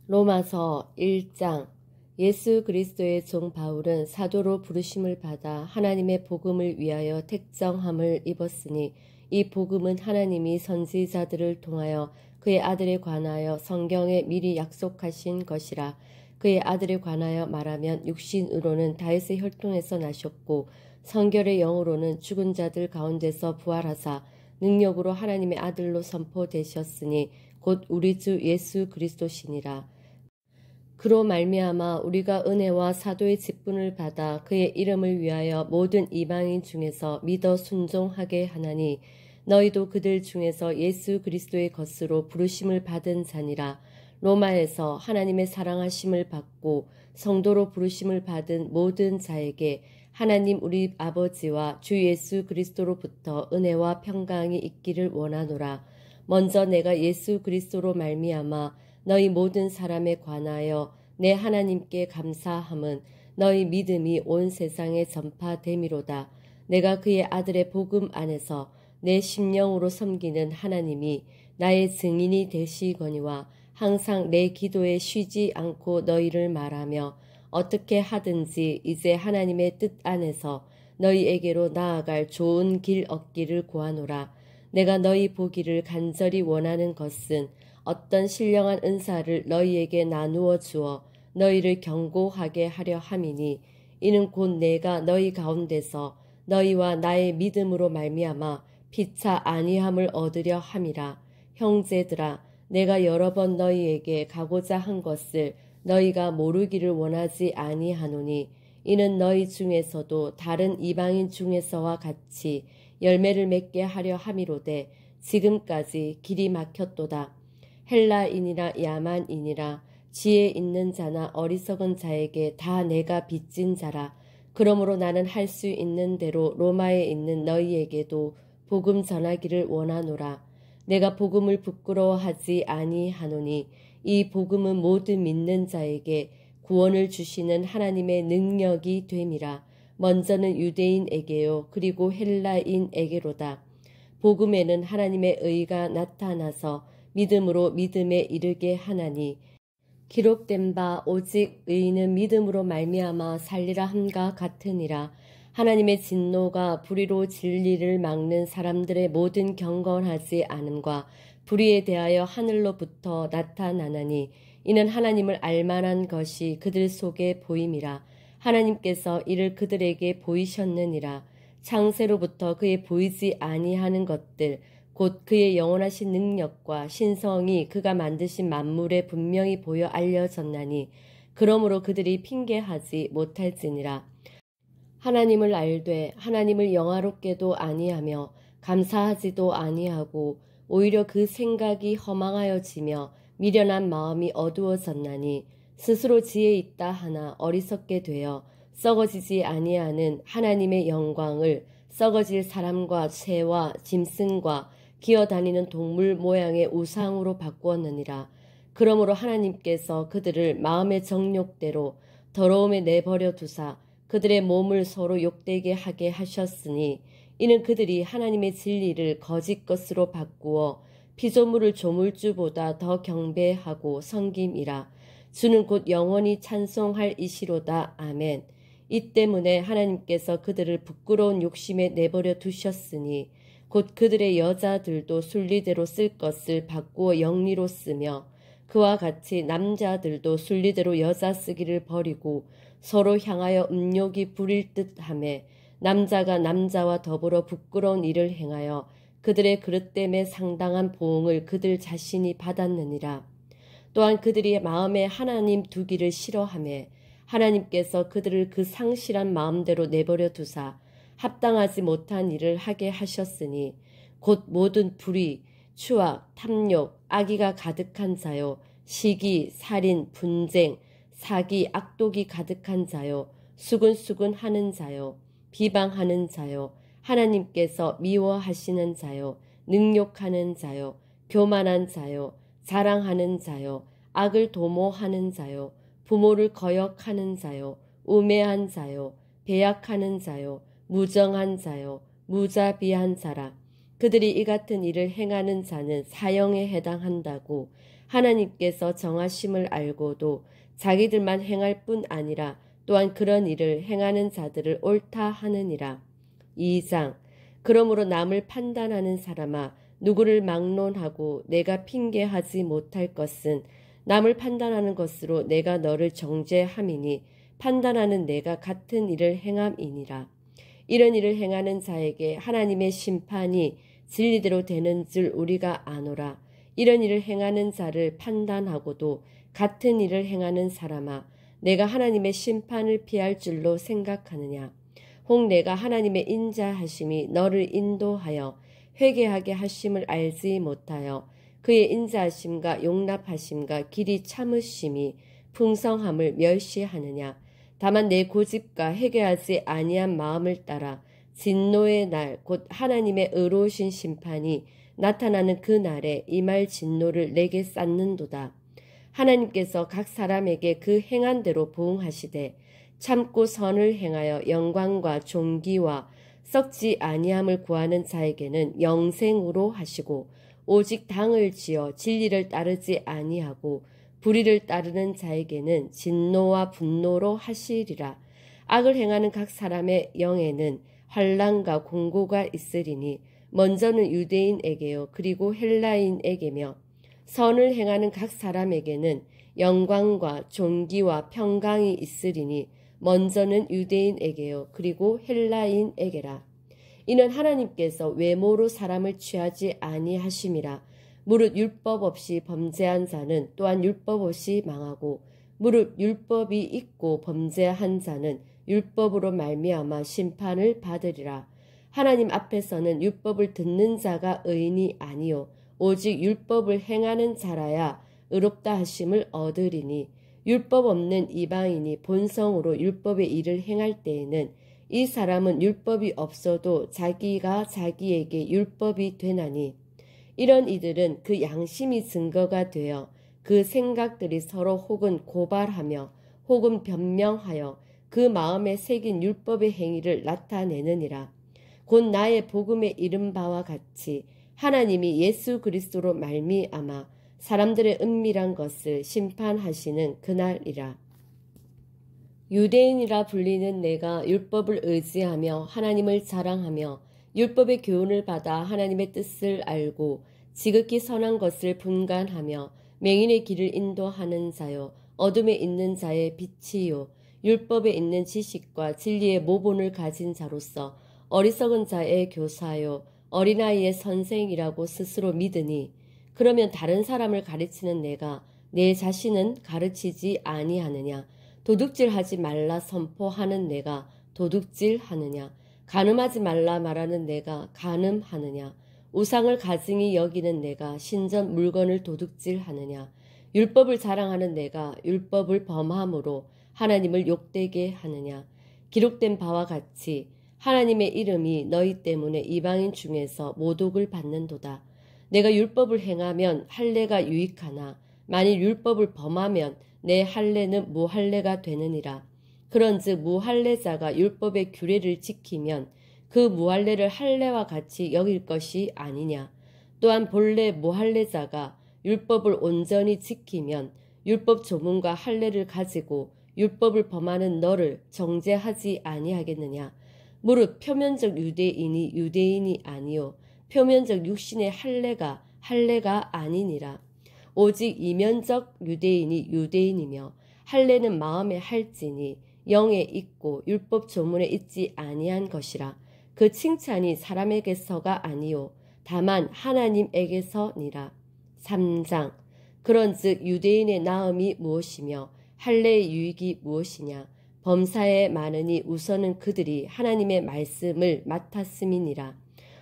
로마서 1장. 예수 그리스도의 종 바울은 사도로 부르심을 받아 하나님의 복음을 위하여 택정함을 입었으니 이 복음은 하나님이 선지자들을 통하여 그의 아들에 관하여 성경에 미리 약속하신 것이라. 그의 아들에 관하여 말하면 육신으로는 다윗의 혈통에서 나셨고 성결의 영으로는 죽은 자들 가운데서 부활하사 능력으로 하나님의 아들로 선포되셨으니 곧 우리 주 예수 그리스도시니라. 그로 말미암아 우리가 은혜와 사도의 직분을 받아 그의 이름을 위하여 모든 이방인 중에서 믿어 순종하게 하나니 너희도 그들 중에서 예수 그리스도의 것으로 부르심을 받은 자니라. 로마에서 하나님의 사랑하심을 받고 성도로 부르심을 받은 모든 자에게 하나님 우리 아버지와 주 예수 그리스도로부터 은혜와 평강이 있기를 원하노라. 먼저 내가 예수 그리스도로 말미암아 너희 모든 사람에 관하여 내 하나님께 감사함은 너희 믿음이 온 세상에 전파됨이로다. 내가 그의 아들의 복음 안에서 내 심령으로 섬기는 하나님이 나의 증인이 되시거니와 항상 내 기도에 쉬지 않고 너희를 말하며 어떻게 하든지 이제 하나님의 뜻 안에서 너희에게로 나아갈 좋은 길 얻기를 구하노라. 내가 너희 보기를 간절히 원하는 것은 어떤 신령한 은사를 너희에게 나누어 주어 너희를 경고하게 하려 함이니 이는 곧 내가 너희 가운데서 너희와 나의 믿음으로 말미암아 피차 아니함을 얻으려 함이라. 형제들아, 내가 여러 번 너희에게 가고자 한 것을 너희가 모르기를 원하지 아니하노니 이는 너희 중에서도 다른 이방인 중에서와 같이 열매를 맺게 하려 함이로되 지금까지 길이 막혔도다. 헬라인이라 야만인이라 지혜 있는 자나 어리석은 자에게 다 내가 빚진 자라. 그러므로 나는 할 수 있는 대로 로마에 있는 너희에게도 복음 전하기를 원하노라. 내가 복음을 부끄러워하지 아니하노니 이 복음은 모든 믿는 자에게 구원을 주시는 하나님의 능력이 됨이라. 먼저는 유대인에게요 그리고 헬라인에게로다. 복음에는 하나님의 의가 나타나서 믿음으로 믿음에 이르게 하나니 기록된 바 오직 의인은 믿음으로 말미암아 살리라 함과 같으니라. 하나님의 진노가 불의로 진리를 막는 사람들의 모든 경건하지 않음과 불의에 대하여 하늘로부터 나타나나니 이는 하나님을 알만한 것이 그들 속에 보임이라. 하나님께서 이를 그들에게 보이셨느니라. 창세로부터 그의 보이지 아니하는 것들 곧 그의 영원하신 능력과 신성이 그가 만드신 만물에 분명히 보여 알려졌나니 그러므로 그들이 핑계하지 못할지니라. 하나님을 알되 하나님을 영화롭게도 아니하며 감사하지도 아니하고 오히려 그 생각이 허망하여지며 미련한 마음이 어두워졌나니 스스로 지혜 있다 하나 어리석게 되어 썩어지지 아니하는 하나님의 영광을 썩어질 사람과 새와 짐승과 기어다니는 동물 모양의 우상으로 바꾸었느니라. 그러므로 하나님께서 그들을 마음의 정욕대로 더러움에 내버려 두사 그들의 몸을 서로 욕되게 하게 하셨으니 이는 그들이 하나님의 진리를 거짓 것으로 바꾸어 피조물을 조물주보다 더 경배하고 섬김이라. 주는 곧 영원히 찬송할 이시로다. 아멘. 이 때문에 하나님께서 그들을 부끄러운 욕심에 내버려 두셨으니 곧 그들의 여자들도 순리대로 쓸 것을 바꾸어 영리로 쓰며 그와 같이 남자들도 순리대로 여자 쓰기를 버리고 서로 향하여 음욕이 부릴 듯하매 남자가 남자와 더불어 부끄러운 일을 행하여 그들의 그릇됨에 상당한 보응을 그들 자신이 받았느니라. 또한 그들이 마음에 하나님 두기를 싫어하매 하나님께서 그들을 그 상실한 마음대로 내버려 두사 합당하지 못한 일을 하게 하셨으니 곧 모든 불의, 추악, 탐욕, 악의가 가득한 자요 시기, 살인, 분쟁, 사기, 악독이 가득한 자요 수근수근 하는 자요 비방하는 자요 하나님께서 미워하시는 자요 능욕하는 자요 교만한 자요 자랑하는 자요 악을 도모하는 자요 부모를 거역하는 자요 우매한 자요 배약하는 자요 무정한 자요 무자비한 자라. 그들이 이 같은 일을 행하는 자는 사형에 해당한다고 하나님께서 정하심을 알고도 자기들만 행할 뿐 아니라 또한 그런 일을 행하는 자들을 옳다 하느니라. 2장. 그러므로 남을 판단하는 사람아, 누구를 막론하고 내가 핑계하지 못할 것은 남을 판단하는 것으로 내가 너를 정죄함이니 판단하는 내가 같은 일을 행함이니라. 이런 일을 행하는 자에게 하나님의 심판이 진리대로 되는 줄 우리가 아노라. 이런 일을 행하는 자를 판단하고도 같은 일을 행하는 사람아, 내가 하나님의 심판을 피할 줄로 생각하느냐. 혹 내가 하나님의 인자하심이 너를 인도하여 회개하게 하심을 알지 못하여 그의 인자하심과 용납하심과 길이 참으심이 풍성함을 멸시하느냐. 다만 내 고집과 회개하지 아니한 마음을 따라 진노의 날 곧 하나님의 의로우신 심판이 나타나는 그 날에 임할 진노를 내게 쌓는도다. 하나님께서 각 사람에게 그 행한 대로 보응하시되 참고 선을 행하여 영광과 존귀와 썩지 아니함을 구하는 자에게는 영생으로 하시고 오직 당을 지어 진리를 따르지 아니하고 불의를 따르는 자에게는 진노와 분노로 하시리라. 악을 행하는 각 사람의 영에는 환난과 공고가 있으리니 먼저는 유대인에게요 그리고 헬라인에게며 선을 행하는 각 사람에게는 영광과 존귀와 평강이 있으리니 먼저는 유대인에게요 그리고 헬라인에게라. 이는 하나님께서 외모로 사람을 취하지 아니하심이라. 무릇 율법 없이 범죄한 자는 또한 율법 없이 망하고 무릇 율법이 있고 범죄한 자는 율법으로 말미암아 심판을 받으리라. 하나님 앞에서는 율법을 듣는 자가 의인이 아니요 오직 율법을 행하는 자라야 의롭다 하심을 얻으리니 율법 없는 이방인이 본성으로 율법의 일을 행할 때에는 이 사람은 율법이 없어도 자기가 자기에게 율법이 되나니 이런 이들은 그 양심이 증거가 되어 그 생각들이 서로 혹은 고발하며 혹은 변명하여 그 마음에 새긴 율법의 행위를 나타내느니라. 곧 나의 복음에 이른 바와 같이 하나님이 예수 그리스도로 말미암아 사람들의 은밀한 것을 심판하시는 그날이라. 유대인이라 불리는 내가 율법을 의지하며 하나님을 자랑하며 율법의 교훈을 받아 하나님의 뜻을 알고 지극히 선한 것을 분간하며 맹인의 길을 인도하는 자요 어둠에 있는 자의 빛이요 율법에 있는 지식과 진리의 모본을 가진 자로서 어리석은 자의 교사요 어린아이의 선생이라고 스스로 믿으니 그러면 다른 사람을 가르치는 내가 내 자신은 가르치지 아니하느냐. 도둑질하지 말라 선포하는 내가 도둑질하느냐. 간음하지 말라 말하는 내가 간음하느냐. 우상을 가증히 여기는 내가 신전 물건을 도둑질하느냐. 율법을 자랑하는 내가 율법을 범함으로 하나님을 욕되게 하느냐. 기록된 바와 같이 하나님의 이름이 너희 때문에 이방인 중에서 모독을 받는도다. 내가 율법을 행하면 할례가 유익하나 만일 율법을 범하면 내 할례는 무할례가 되느니라. 그런즉 무할례자가 율법의 규례를 지키면 그 무할례를 할례와 같이 여길 것이 아니냐. 또한 본래 무할례자가 율법을 온전히 지키면 율법 조문과 할례를 가지고 율법을 범하는 너를 정죄하지 아니하겠느냐. 무릇 표면적 유대인이 유대인이 아니요 표면적 육신의 할례가 아니니라. 오직 이면적 유대인이 유대인이며 할례는 마음에 할지니 영에 있고 율법 조문에 있지 아니한 것이라. 그 칭찬이 사람에게서가 아니요 다만 하나님에게서니라. 3장. 그런즉 유대인의 나음이 무엇이며 할례의 유익이 무엇이냐. 범사에 많으니 우선은 그들이 하나님의 말씀을 맡았음이니라.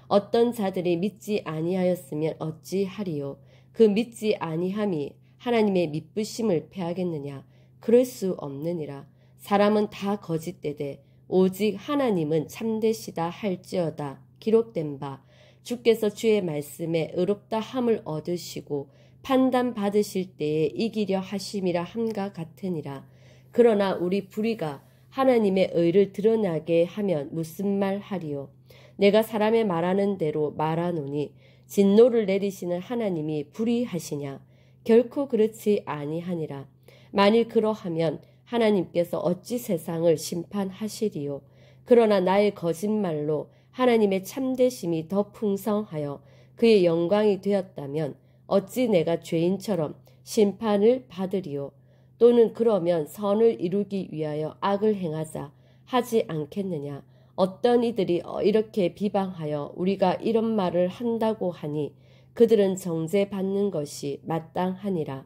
어떤 자들이 믿지 아니하였으면 어찌하리요. 그 믿지 아니함이 하나님의 미쁘심을 패하겠느냐. 그럴 수 없느니라. 사람은 다 거짓되되 오직 하나님은 참되시다 할지어다. 기록된 바 주께서 주의 말씀에 의롭다 함을 얻으시고 판단 받으실 때에 이기려 하심이라 함과 같으니라. 그러나 우리 불의가 하나님의 의를 드러나게 하면 무슨 말 하리요. 내가 사람의 말하는 대로 말하노니 진노를 내리시는 하나님이 불의하시냐. 결코 그렇지 아니하니라. 만일 그러하면 하나님께서 어찌 세상을 심판하시리요. 그러나 나의 거짓말로 하나님의 참되심이 더 풍성하여 그의 영광이 되었다면 어찌 내가 죄인처럼 심판을 받으리요. 또는 그러면 선을 이루기 위하여 악을 행하자 하지 않겠느냐. 어떤 이들이 이렇게 비방하여 우리가 이런 말을 한다고 하니 그들은 정죄받는 것이 마땅하니라.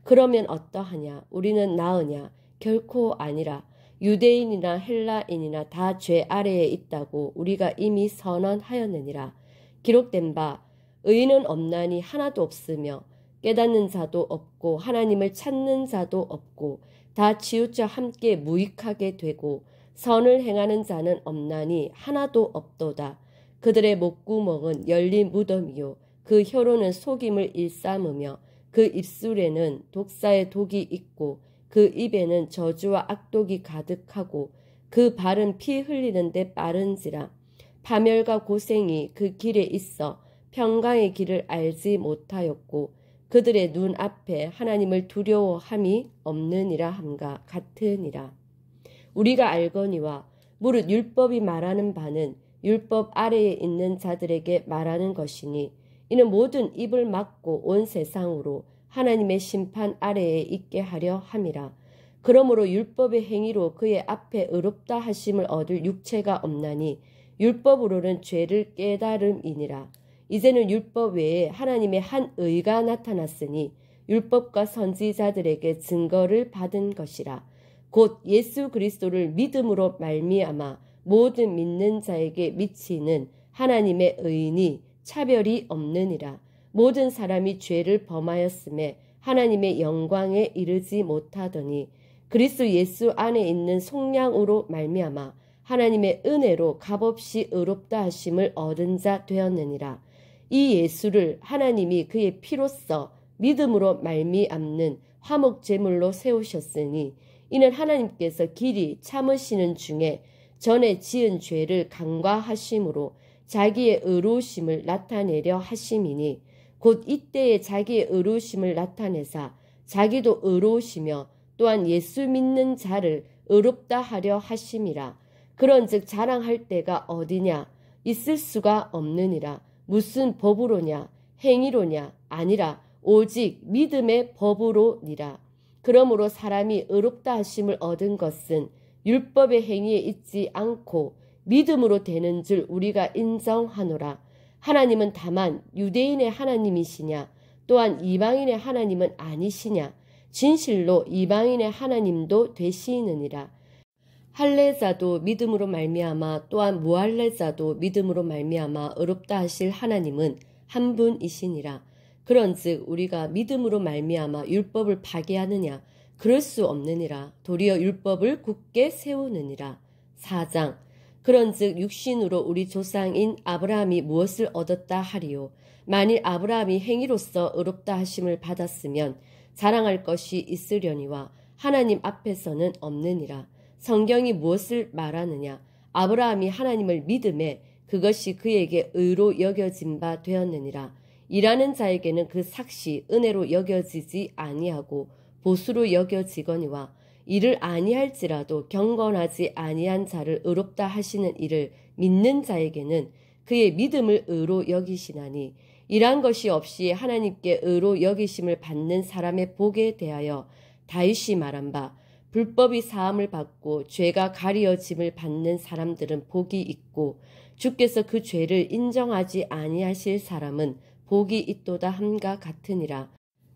그러면 어떠하냐? 우리는 나으냐? 결코 아니라. 유대인이나 헬라인이나 다 죄 아래에 있다고 우리가 이미 선언하였느니라. 기록된 바 의인은 없나니 하나도 없으며 깨닫는 자도 없고 하나님을 찾는 자도 없고 다 치우쳐 함께 무익하게 되고 선을 행하는 자는 없나니 하나도 없도다. 그들의 목구멍은 열린 무덤이요 그 혀로는 속임을 일삼으며 그 입술에는 독사의 독이 있고 그 입에는 저주와 악독이 가득하고 그 발은 피 흘리는데 빠른지라. 파멸과 고생이 그 길에 있어 평강의 길을 알지 못하였고 그들의 눈 앞에 하나님을 두려워함이 없느니라 함과 같으니라. 우리가 알거니와 무릇 율법이 말하는 바는 율법 아래에 있는 자들에게 말하는 것이니 이는 모든 입을 막고 온 세상으로 하나님의 심판 아래에 있게 하려 함이라. 그러므로 율법의 행위로 그의 앞에 의롭다 하심을 얻을 육체가 없나니 율법으로는 죄를 깨달음이니라. 이제는 율법 외에 하나님의 한 의가 나타났으니 율법과 선지자들에게 증거를 받은 것이라. 곧 예수 그리스도를 믿음으로 말미암아 모든 믿는 자에게 미치는 하나님의 의인이 차별이 없느니라. 모든 사람이 죄를 범하였음에 하나님의 영광에 이르지 못하더니 그리스도 예수 안에 있는 속량으로 말미암아 하나님의 은혜로 값없이 의롭다 하심을 얻은 자 되었느니라. 이 예수를 하나님이 그의 피로써 믿음으로 말미암는 화목 제물로 세우셨으니 이는 하나님께서 길이 참으시는 중에 전에 지은 죄를 간과하심으로 자기의 의로우심을 나타내려 하심이니 곧 이때에 자기의 의로우심을 나타내사 자기도 의로우시며 또한 예수 믿는 자를 의롭다 하려 하심이라. 그런즉 자랑할 때가 어디냐? 있을 수가 없느니라. 무슨 법으로냐? 행위로냐? 아니라 오직 믿음의 법으로니라. 그러므로 사람이 의롭다 하심을 얻은 것은 율법의 행위에 있지 않고 믿음으로 되는 줄 우리가 인정하노라. 하나님은 다만 유대인의 하나님이시냐? 또한 이방인의 하나님은 아니시냐? 진실로 이방인의 하나님도 되시느니라. 할례자도 믿음으로 말미암아 또한 무할례자도 믿음으로 말미암아 의롭다 하실 하나님은 한 분이시니라. 그런즉 우리가 믿음으로 말미암아 율법을 파괴하느냐? 그럴 수 없느니라. 도리어 율법을 굳게 세우느니라. 4장. 그런즉 육신으로 우리 조상인 아브라함이 무엇을 얻었다 하리요? 만일 아브라함이 행위로서 의롭다 하심을 받았으면 자랑할 것이 있으려니와 하나님 앞에서는 없느니라. 성경이 무엇을 말하느냐? 아브라함이 하나님을 믿음에 그것이 그에게 의로 여겨진 바 되었느니라. 일하는 자에게는 그 삭시 은혜로 여겨지지 아니하고 보수로 여겨지거니와 이를 아니할지라도 경건하지 아니한 자를 의롭다 하시는 이를 믿는 자에게는 그의 믿음을 의로 여기시나니 일한 것이 없이 하나님께 의로 여기심을 받는 사람의 복에 대하여 다윗이 말한 바 불법이 사함을 받고 죄가 가리어짐을 받는 사람들은 복이 있고 주께서 그 죄를 인정하지 아니하실 사람은 복이 있도다 함과 같으니라.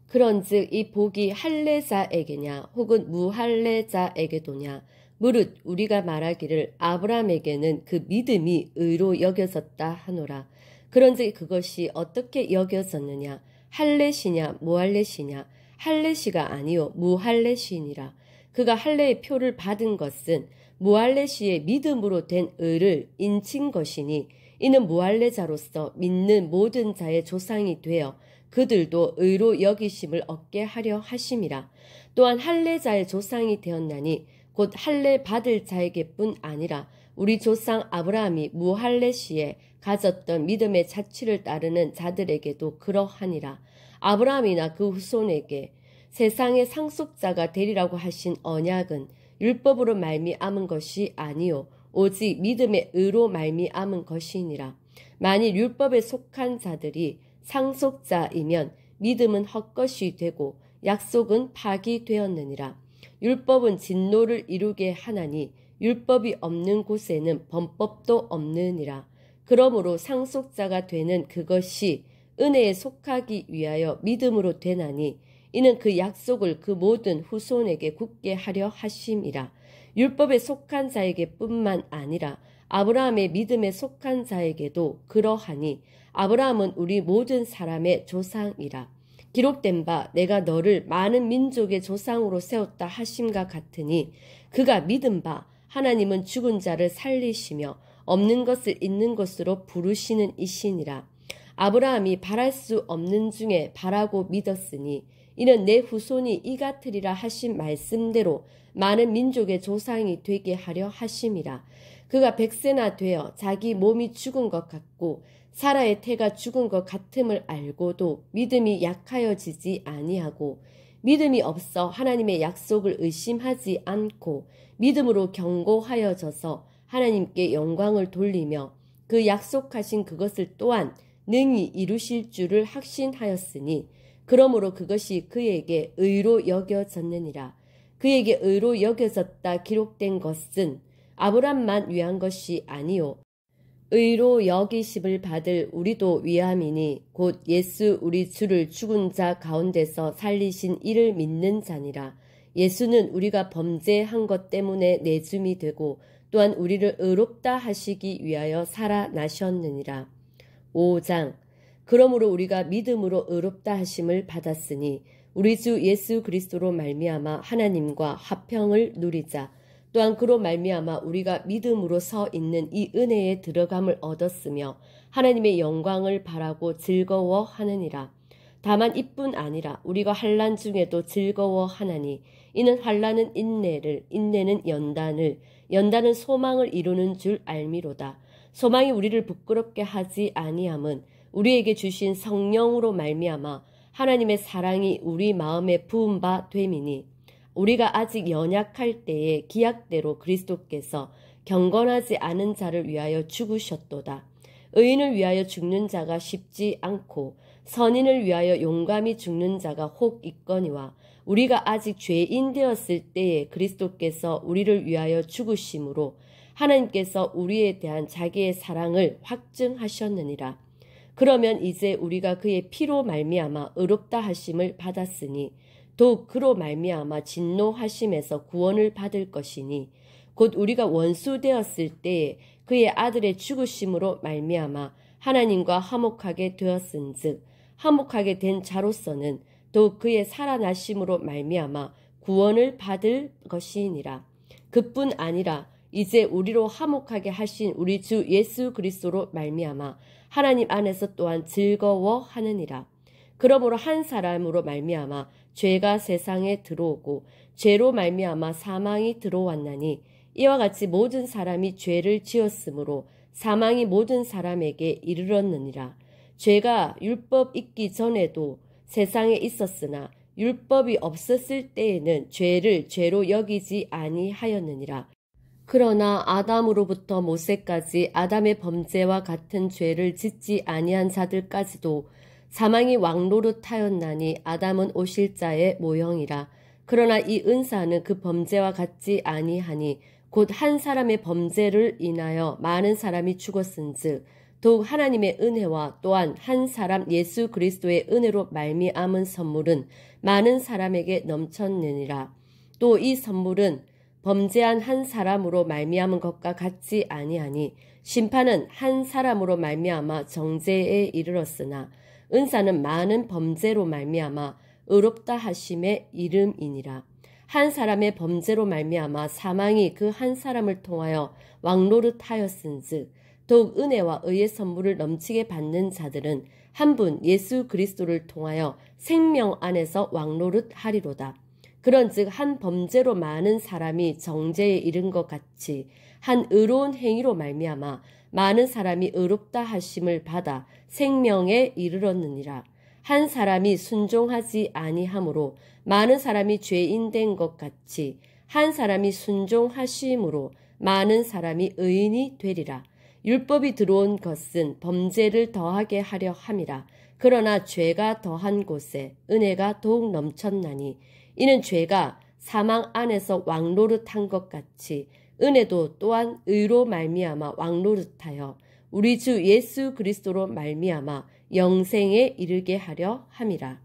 그런즉 이 복이 할례자에게냐 혹은 무할례자에게도냐? 무릇 우리가 말하기를 아브라함에게는 그 믿음이 의로 여겨졌다 하노라. 그런즉 그것이 어떻게 여겨졌느냐? 할례시냐 무할례시냐? 할례시가 아니요 무할례시니라. 그가 할례의 표를 받은 것은 무할례시의 믿음으로 된 의를 인친 것이니 이는 무할례자로서 믿는 모든 자의 조상이 되어 그들도 의로 여기심을 얻게 하려 하심이라. 또한 할례자의 조상이 되었나니 곧 할례 받을 자에게뿐 아니라 우리 조상 아브라함이 무할례시에 가졌던 믿음의 자취를 따르는 자들에게도 그러하니라. 아브라함이나 그 후손에게 세상의 상속자가 되리라고 하신 언약은 율법으로 말미암은 것이 아니요 오직 믿음의 의로 말미암은 것이니라. 만일 율법에 속한 자들이 상속자이면 믿음은 헛것이 되고 약속은 파기되었느니라. 율법은 진노를 이루게 하나니 율법이 없는 곳에는 범법도 없느니라. 그러므로 상속자가 되는 그것이 은혜에 속하기 위하여 믿음으로 되나니 이는 그 약속을 그 모든 후손에게 굳게 하려 하심이라. 율법에 속한 자에게 뿐만 아니라 아브라함의 믿음에 속한 자에게도 그러하니 아브라함은 우리 모든 사람의 조상이라. 기록된 바 내가 너를 많은 민족의 조상으로 세웠다 하심과 같으니 그가 믿은 바 하나님은 죽은 자를 살리시며 없는 것을 있는 것으로 부르시는 이시니라. 아브라함이 바랄 수 없는 중에 바라고 믿었으니 이는 내 후손이 이 같으리라 하신 말씀대로 많은 민족의 조상이 되게 하려 하심이라. 그가 100세나 되어 자기 몸이 죽은 것 같고 사라의 태가 죽은 것 같음을 알고도 믿음이 약하여지지 아니하고 믿음이 없어 하나님의 약속을 의심하지 않고 믿음으로 견고하여져서 하나님께 영광을 돌리며 그 약속하신 그것을 또한 능히 이루실 줄을 확신하였으니 그러므로 그것이 그에게 의로 여겨졌느니라. 그에게 의로 여겨졌다 기록된 것은 아브람만 위한 것이 아니요 의로 여기심을 받을 우리도 위함이니 곧 예수 우리 주를 죽은 자 가운데서 살리신 이를 믿는 자니라. 예수는 우리가 범죄한 것 때문에 내줌이 되고 또한 우리를 의롭다 하시기 위하여 살아나셨느니라. 5장 그러므로 우리가 믿음으로 의롭다 하심을 받았으니 우리 주 예수 그리스도로 말미암아 하나님과 화평을 누리자. 또한 그로 말미암아 우리가 믿음으로 서 있는 이 은혜에 들어감을 얻었으며 하나님의 영광을 바라고 즐거워하느니라. 다만 이뿐 아니라 우리가 환난 중에도 즐거워하나니 이는 환난은 인내를 인내는 연단을 연단은 소망을 이루는 줄 알미로다. 소망이 우리를 부끄럽게 하지 아니함은 우리에게 주신 성령으로 말미암아 하나님의 사랑이 우리 마음에 부은 바 됨이니 우리가 아직 연약할 때에 기약대로 그리스도께서 경건하지 않은 자를 위하여 죽으셨도다. 의인을 위하여 죽는 자가 쉽지 않고 선인을 위하여 용감히 죽는 자가 혹 있거니와 우리가 아직 죄인 되었을 때에 그리스도께서 우리를 위하여 죽으심으로 하나님께서 우리에 대한 자기의 사랑을 확증하셨느니라. 그러면 이제 우리가 그의 피로 말미암아 의롭다 하심을 받았으니 더욱 그로 말미암아 진노하심에서 구원을 받을 것이니 곧 우리가 원수 되었을 때에 그의 아들의 죽으심으로 말미암아 하나님과 화목하게 되었은즉 화목하게 된 자로서는 더욱 그의 살아나심으로 말미암아 구원을 받을 것이니라. 그뿐 아니라 이제 우리로 화목하게 하신 우리 주 예수 그리스도로 말미암아 하나님 안에서 또한 즐거워하느니라. 그러므로 한 사람으로 말미암아 죄가 세상에 들어오고 죄로 말미암아 사망이 들어왔나니 이와 같이 모든 사람이 죄를 지었으므로 사망이 모든 사람에게 이르렀느니라. 죄가 율법 있기 전에도 세상에 있었으나 율법이 없었을 때에는 죄를 죄로 여기지 아니하였느니라. 그러나 아담으로부터 모세까지 아담의 범죄와 같은 죄를 짓지 아니한 자들까지도 사망이 왕노릇하였나니 아담은 오실자의 모형이라. 그러나 이 은사는 그 범죄와 같지 아니하니 곧 한 사람의 범죄를 인하여 많은 사람이 죽었은즉 더욱 하나님의 은혜와 또한 한 사람 예수 그리스도의 은혜로 말미암은 선물은 많은 사람에게 넘쳤느니라. 또 이 선물은 범죄한 한 사람으로 말미암은 것과 같지 아니하니 심판은 한 사람으로 말미암아 정죄에 이르렀으나 은사는 많은 범죄로 말미암아 의롭다 하심의 이름이니라. 한 사람의 범죄로 말미암아 사망이 그 한 사람을 통하여 왕노릇하였은즉 더욱 은혜와 의의 선물을 넘치게 받는 자들은 한 분 예수 그리스도를 통하여 생명 안에서 왕노릇하리로다. 그런즉 한 범죄로 많은 사람이 정죄에 이른 것 같이 한 의로운 행위로 말미암아 많은 사람이 의롭다 하심을 받아 생명에 이르렀느니라. 한 사람이 순종하지 아니함으로 많은 사람이 죄인 된 것 같이 한 사람이 순종하심으로 많은 사람이 의인이 되리라. 율법이 들어온 것은 범죄를 더하게 하려 함이라. 그러나 죄가 더한 곳에 은혜가 더욱 넘쳤나니 이는 죄가 사망 안에서 왕노릇한 것 같이 은혜도 또한 의로 말미암아 왕노릇하여 우리 주 예수 그리스도로 말미암아 영생에 이르게 하려 함이라.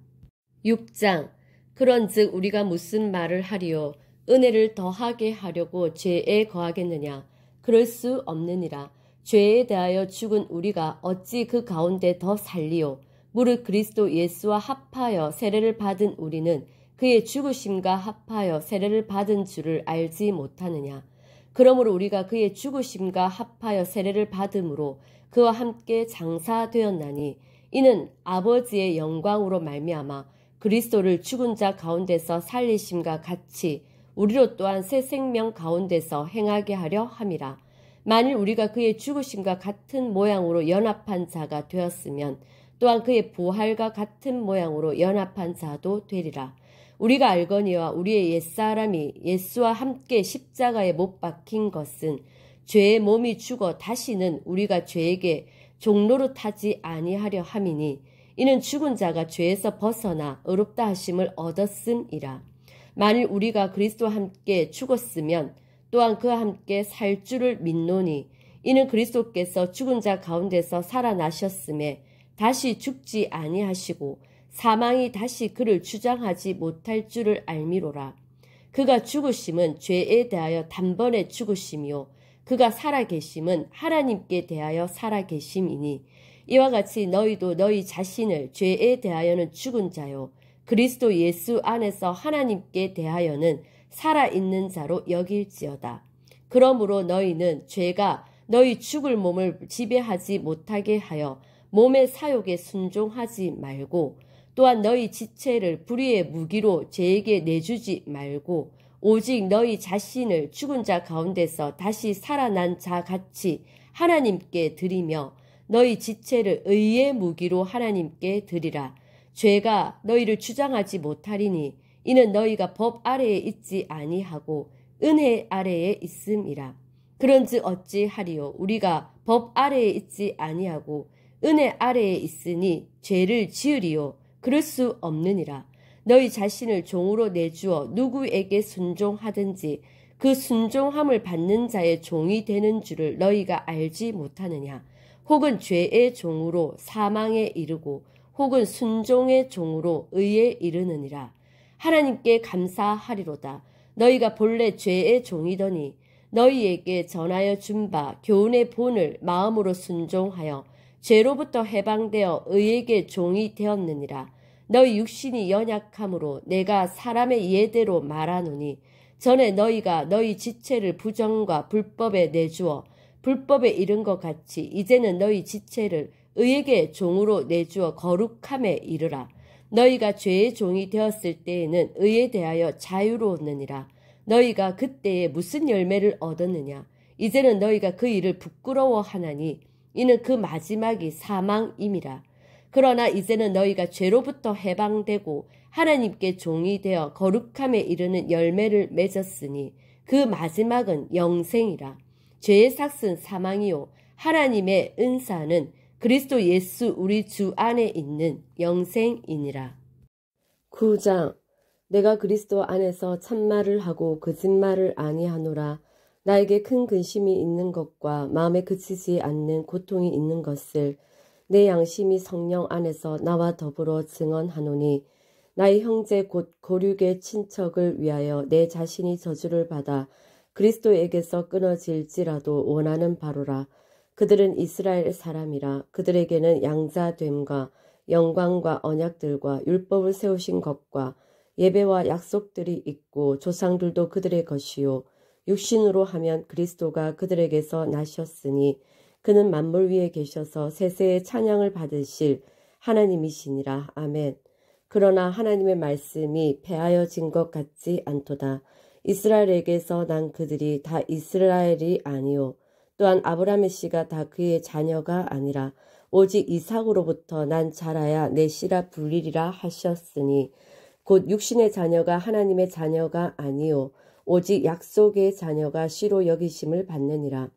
6장. 그런즉 우리가 무슨 말을 하리요? 은혜를 더하게 하려고 죄에 거하겠느냐? 그럴 수 없느니라. 죄에 대하여 죽은 우리가 어찌 그 가운데 더 살리요? 무릇 그리스도 예수와 합하여 세례를 받은 우리는 그의 죽으심과 합하여 세례를 받은 줄을 알지 못하느냐? 그러므로 우리가 그의 죽으심과 합하여 세례를 받음으로 그와 함께 장사되었나니 이는 아버지의 영광으로 말미암아 그리스도를 죽은 자 가운데서 살리심과 같이 우리로 또한 새 생명 가운데서 행하게 하려 함이라. 만일 우리가 그의 죽으심과 같은 모양으로 연합한 자가 되었으면 또한 그의 부활과 같은 모양으로 연합한 자도 되리라. 우리가 알거니와 우리의 옛사람이 예수와 함께 십자가에 못 박힌 것은 죄의 몸이 죽어 다시는 우리가 죄에게 종노릇하지 아니하려 함이니 이는 죽은 자가 죄에서 벗어나 의롭다 하심을 얻었음이라. 만일 우리가 그리스도와 함께 죽었으면 또한 그와 함께 살 줄을 믿노니 이는 그리스도께서 죽은 자 가운데서 살아나셨음에 다시 죽지 아니하시고 사망이 다시 그를 주장하지 못할 줄을 알미로라. 그가 죽으심은 죄에 대하여 단번에 죽으심이요 그가 살아계심은 하나님께 대하여 살아계심이니 이와 같이 너희도 너희 자신을 죄에 대하여는 죽은 자요 그리스도 예수 안에서 하나님께 대하여는 살아있는 자로 여길지어다. 그러므로 너희는 죄가 너희 죽을 몸을 지배하지 못하게 하여 몸의 사욕에 순종하지 말고 또한 너희 지체를 불의의 무기로 죄에게 내주지 말고 오직 너희 자신을 죽은 자 가운데서 다시 살아난 자 같이 하나님께 드리며 너희 지체를 의의 무기로 하나님께 드리라. 죄가 너희를 주장하지 못하리니 이는 너희가 법 아래에 있지 아니하고 은혜 아래에 있음이라. 그런즉 어찌하리요? 우리가 법 아래에 있지 아니하고 은혜 아래에 있으니 죄를 지으리요? 그럴 수 없느니라. 너희 자신을 종으로 내주어 누구에게 순종하든지 그 순종함을 받는 자의 종이 되는 줄을 너희가 알지 못하느냐? 혹은 죄의 종으로 사망에 이르고 혹은 순종의 종으로 의에 이르느니라. 하나님께 감사하리로다. 너희가 본래 죄의 종이더니 너희에게 전하여 준 바 교훈의 본을 마음으로 순종하여 죄로부터 해방되어 의에게 종이 되었느니라. 너희 육신이 연약함으로 내가 사람의 예대로 말하노니 전에 너희가 너희 지체를 부정과 불법에 내주어 불법에 이른 것 같이 이제는 너희 지체를 의에게 종으로 내주어 거룩함에 이르라. 너희가 죄의 종이 되었을 때에는 의에 대하여 자유로웠느니라. 너희가 그때에 무슨 열매를 얻었느냐? 이제는 너희가 그 일을 부끄러워하나니 이는 그 마지막이 사망임이라. 그러나 이제는 너희가 죄로부터 해방되고 하나님께 종이 되어 거룩함에 이르는 열매를 맺었으니 그 마지막은 영생이라. 죄의 삭은 사망이요 하나님의 은사는 그리스도 예수 우리 주 안에 있는 영생이니라. 9장. 내가 그리스도 안에서 참말을 하고 거짓말을 아니하노라. 나에게 큰 근심이 있는 것과 마음에 그치지 않는 고통이 있는 것을 내 양심이 성령 안에서 나와 더불어 증언하노니 나의 형제 곧 고륙의 친척을 위하여 내 자신이 저주를 받아 그리스도에게서 끊어질지라도 원하는 바로라. 그들은 이스라엘 사람이라. 그들에게는 양자됨과 영광과 언약들과 율법을 세우신 것과 예배와 약속들이 있고 조상들도 그들의 것이요 육신으로 하면 그리스도가 그들에게서 나셨으니 그는 만물 위에 계셔서 세세의 찬양을 받으실 하나님이시니라. 아멘. 그러나 하나님의 말씀이 폐하여진 것 같지 않도다. 이스라엘에게서 난 그들이 다 이스라엘이 아니요 또한 아브라함의 씨가 다 그의 자녀가 아니라 오직 이삭으로부터 난 자라야 내 씨라 불리리라 하셨으니 곧 육신의 자녀가 하나님의 자녀가 아니요 오직 약속의 자녀가 씨로 여기심을 받느니라.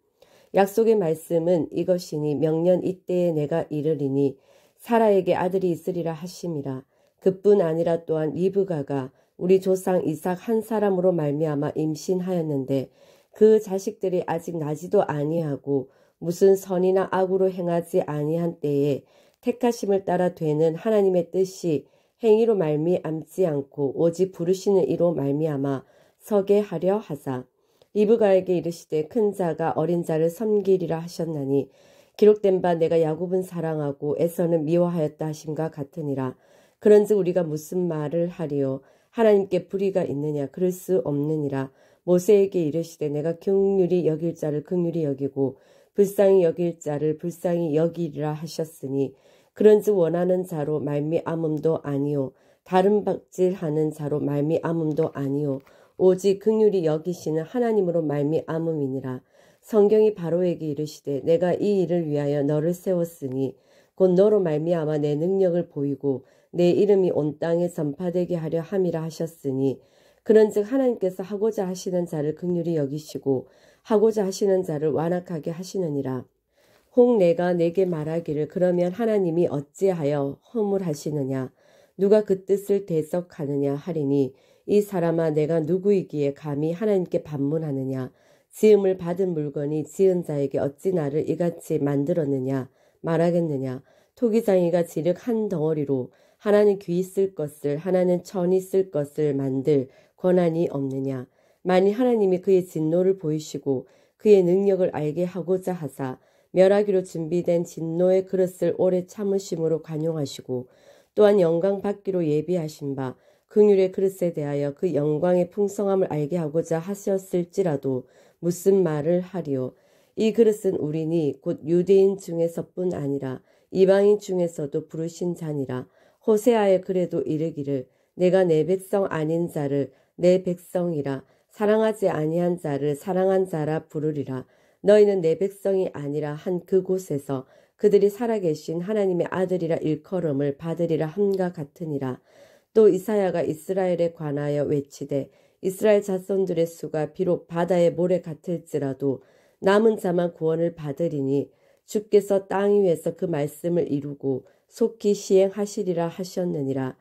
약속의 말씀은 이것이니 명년 이때에 내가 이르리니 사라에게 아들이 있으리라 하심이라. 그뿐 아니라 또한 리브가가 우리 조상 이삭 한 사람으로 말미암아 임신하였는데 그 자식들이 아직 나지도 아니하고 무슨 선이나 악으로 행하지 아니한 때에 택하심을 따라 되는 하나님의 뜻이 행위로 말미암지 않고 오직 부르시는 이로 말미암아 서게 하려 하사 리브가에게 이르시되 큰 자가 어린 자를 섬기리라 하셨나니 기록된 바 내가 야곱은 사랑하고 에서는 미워하였다 하심과 같으니라. 그런즉 우리가 무슨 말을 하리요 하나님께 불의가 있느냐 그럴 수 없느니라. 모세에게 이르시되 내가 긍휼히 여길 자를 긍휼히 여기고 불쌍히 여길 자를 불쌍히 여기리라 하셨으니 그런즉 원하는 자로 말미암음도 아니요 다른 박질하는 자로 말미암음도 아니요 오직 긍휼히 여기시는 하나님으로 말미암음이니라. 성경이 바로에게 이르시되 내가 이 일을 위하여 너를 세웠으니 곧 너로 말미암아 내 능력을 보이고 내 이름이 온 땅에 전파되게 하려 함이라 하셨으니 그런즉 하나님께서 하고자 하시는 자를 긍휼히 여기시고 하고자 하시는 자를 완악하게 하시느니라. 혹 내가 내게 말하기를 그러면 하나님이 어찌하여 허물하시느냐 누가 그 뜻을 대적하느냐 하리니 이 사람아 내가 누구이기에 감히 하나님께 반문하느냐 지음을 받은 물건이 지은 자에게 어찌 나를 이같이 만들었느냐 말하겠느냐 토기장이가 지륵 한 덩어리로 하나는 귀 쓸 것을 하나는 천이 쓸 것을 만들 권한이 없느냐 만일 하나님이 그의 진노를 보이시고 그의 능력을 알게 하고자 하사 멸하기로 준비된 진노의 그릇을 오래 참으심으로 관용하시고 또한 영광 받기로 예비하신 바 긍휼의 그릇에 대하여 그 영광의 풍성함을 알게 하고자 하셨을지라도 무슨 말을 하리요 이 그릇은 우리니 곧 유대인 중에서뿐 아니라 이방인 중에서도 부르신 자니라. 호세아의 글에도 이르기를 내가 내 백성 아닌 자를 내 백성이라 사랑하지 아니한 자를 사랑한 자라 부르리라. 너희는 내 백성이 아니라 한 그곳에서 그들이 살아계신 하나님의 아들이라 일컬음을 받으리라 함과 같으니라. 또 이사야가 이스라엘에 관하여 외치되 이스라엘 자손들의 수가 비록 바다의 모래 같을지라도 남은 자만 구원을 받으리니 주께서 땅 위에서 그 말씀을 이루고 속히 시행하시리라 하셨느니라.